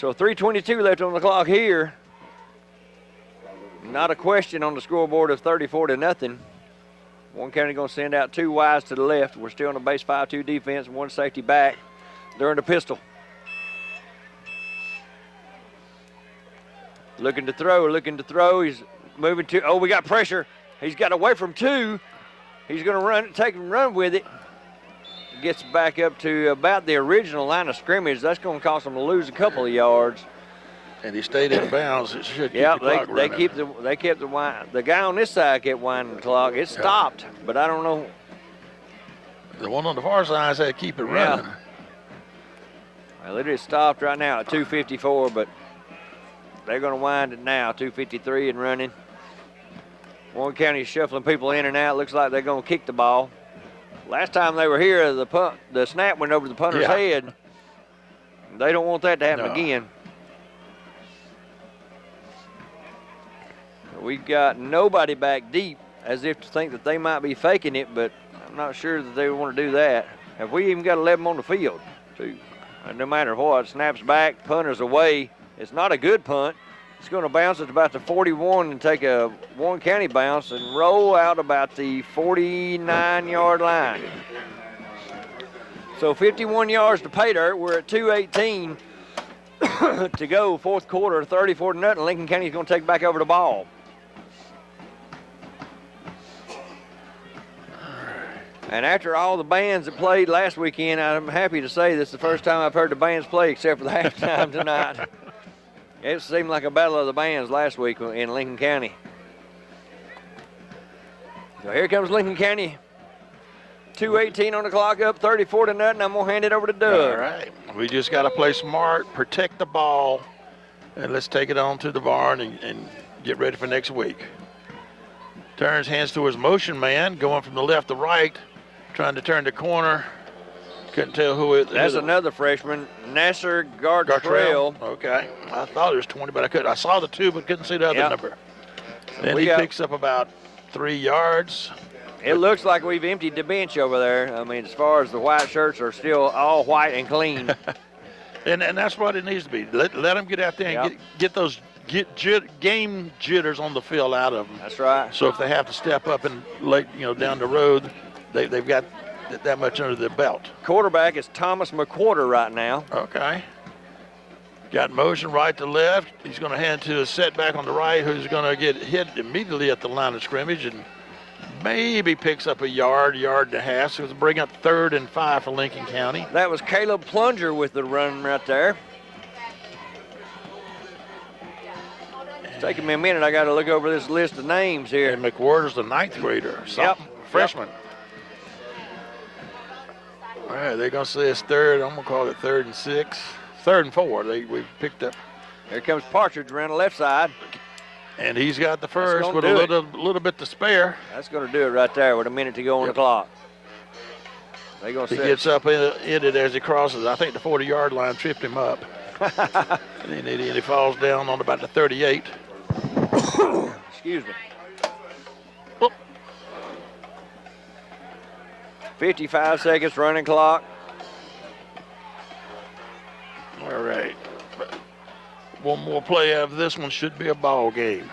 So 3:22 left on the clock here. Not a question on the scoreboard of 34-0. Warren County going to send out 2 wides to the left. We're still on the base 5-2 defense, 1 safety back during the pistol. Looking to throw. He's moving to, we got pressure. He's got away from 2. He's going to run with it. Gets back up to about the original line of scrimmage. That's going to cost them to lose a couple of yards. And he stayed in bounds. It should keep the clock running. They kept the wind. The guy on this side kept winding the clock. It stopped, but I don't know. The one on the far side said keep it running. Well, it is stopped right now at 2:54, but they're going to wind it now, 2:53 and running. Warren County shuffling people in and out. Looks like they're going to kick the ball. Last time they were here, the snap went over the punter's head. They don't want that to happen again. We've got nobody back deep, as if to think that they might be faking it, but I'm not sure that they want to do that. Have we even got 11 on the field? Two. No matter what, snaps back, punter's away. It's not a good punt. It's going to bounce at about the 41 and take a Warren County bounce and roll out about the 49-yard line. So 51 yards to pay dirt. We're at 2:18 to go, fourth quarter, 34-0. Lincoln County's going to take back over the ball. And after all the bands that played last weekend, I'm happy to say this is the first time I've heard the bands play except for the halftime tonight. It seemed like a battle of the bands last week in Lincoln County. So here comes Lincoln County. 2:18 on the clock, up 34-0. I'm going to hand it over to Doug. All right. We just got to play smart, protect the ball, and let's take it on to the barn and get ready for next week. Turns, hands to his motion man, going from the left to right, trying to turn the corner. Couldn't tell who it is. That's another freshman, Nasser Gartrell. Okay. I thought it was 20, but I saw the 2, but couldn't see the other number. And he picks up about 3 yards. It looks like we've emptied the bench over there. I mean, as far as the white shirts are still all white and clean. and that's what it needs to be. Let them get out there and get those game jitters on the field out of them. That's right. So if they have to step up and down the road, they've got that much under their belt. Quarterback is Thomas McQuarter right now. Okay. Got motion right to left. He's going to hand to a setback on the right, who's going to get hit immediately at the line of scrimmage and maybe picks up a yard and a half. So it's bring up 3rd and 5 for Lincoln County. That was Caleb Plunger with the run right there. It's taking me a minute. I got to look over this list of names here. And McWhorter's the 9th grader. Freshman. All right, they're going to say it's 3rd. I'm going to call it 3rd and 6. 3rd and 4. We picked up. Here comes Partridge around the left side. And he's got the first with a little bit to spare. That's going to do it right there with a minute to go on the clock. They're going to He gets up in it as he crosses. I think the 40-yard line tripped him up. and he falls down on about the 38. Excuse me. Whoop. 55 seconds running clock. All right. One more play of this one should be a ball game.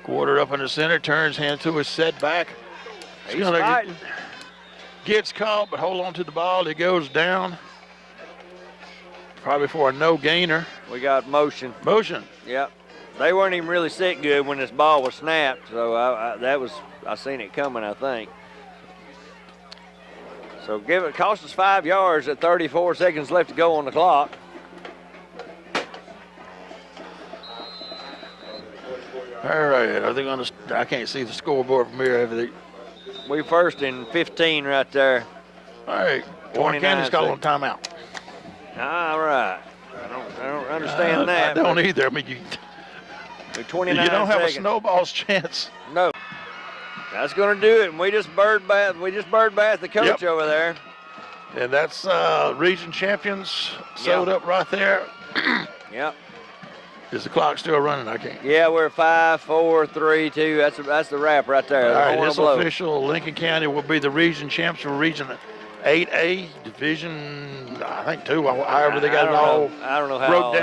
Quarter up in the center, turns, hand to his setback. He's fighting. Gets caught, but hold on to the ball. He goes down. Probably for a no gainer. We got motion. Motion. Yep. They weren't even really set good when this ball was snapped, so I seen it coming, I think. So cost us 5 yards at 34 seconds left to go on the clock. All right, are they going to? I can't see the scoreboard from here. We first in 15 right there. All right, Warren County's calling timeout. All right. I don't understand that. I don't either. I mean, you 29 don't have seconds. a snowball's chance. No. That's going to do it. And we just bird bath the coach over there. And that's region champions sewed up right there. Yep. Is the clock still running? I can't. Yeah, we're 5, 4, 3, 2. That's the wrap right there. All right, it's official. Lincoln County will be the region champs for Region 8A, Division, I think 2, however they got it all I don't know how broke down.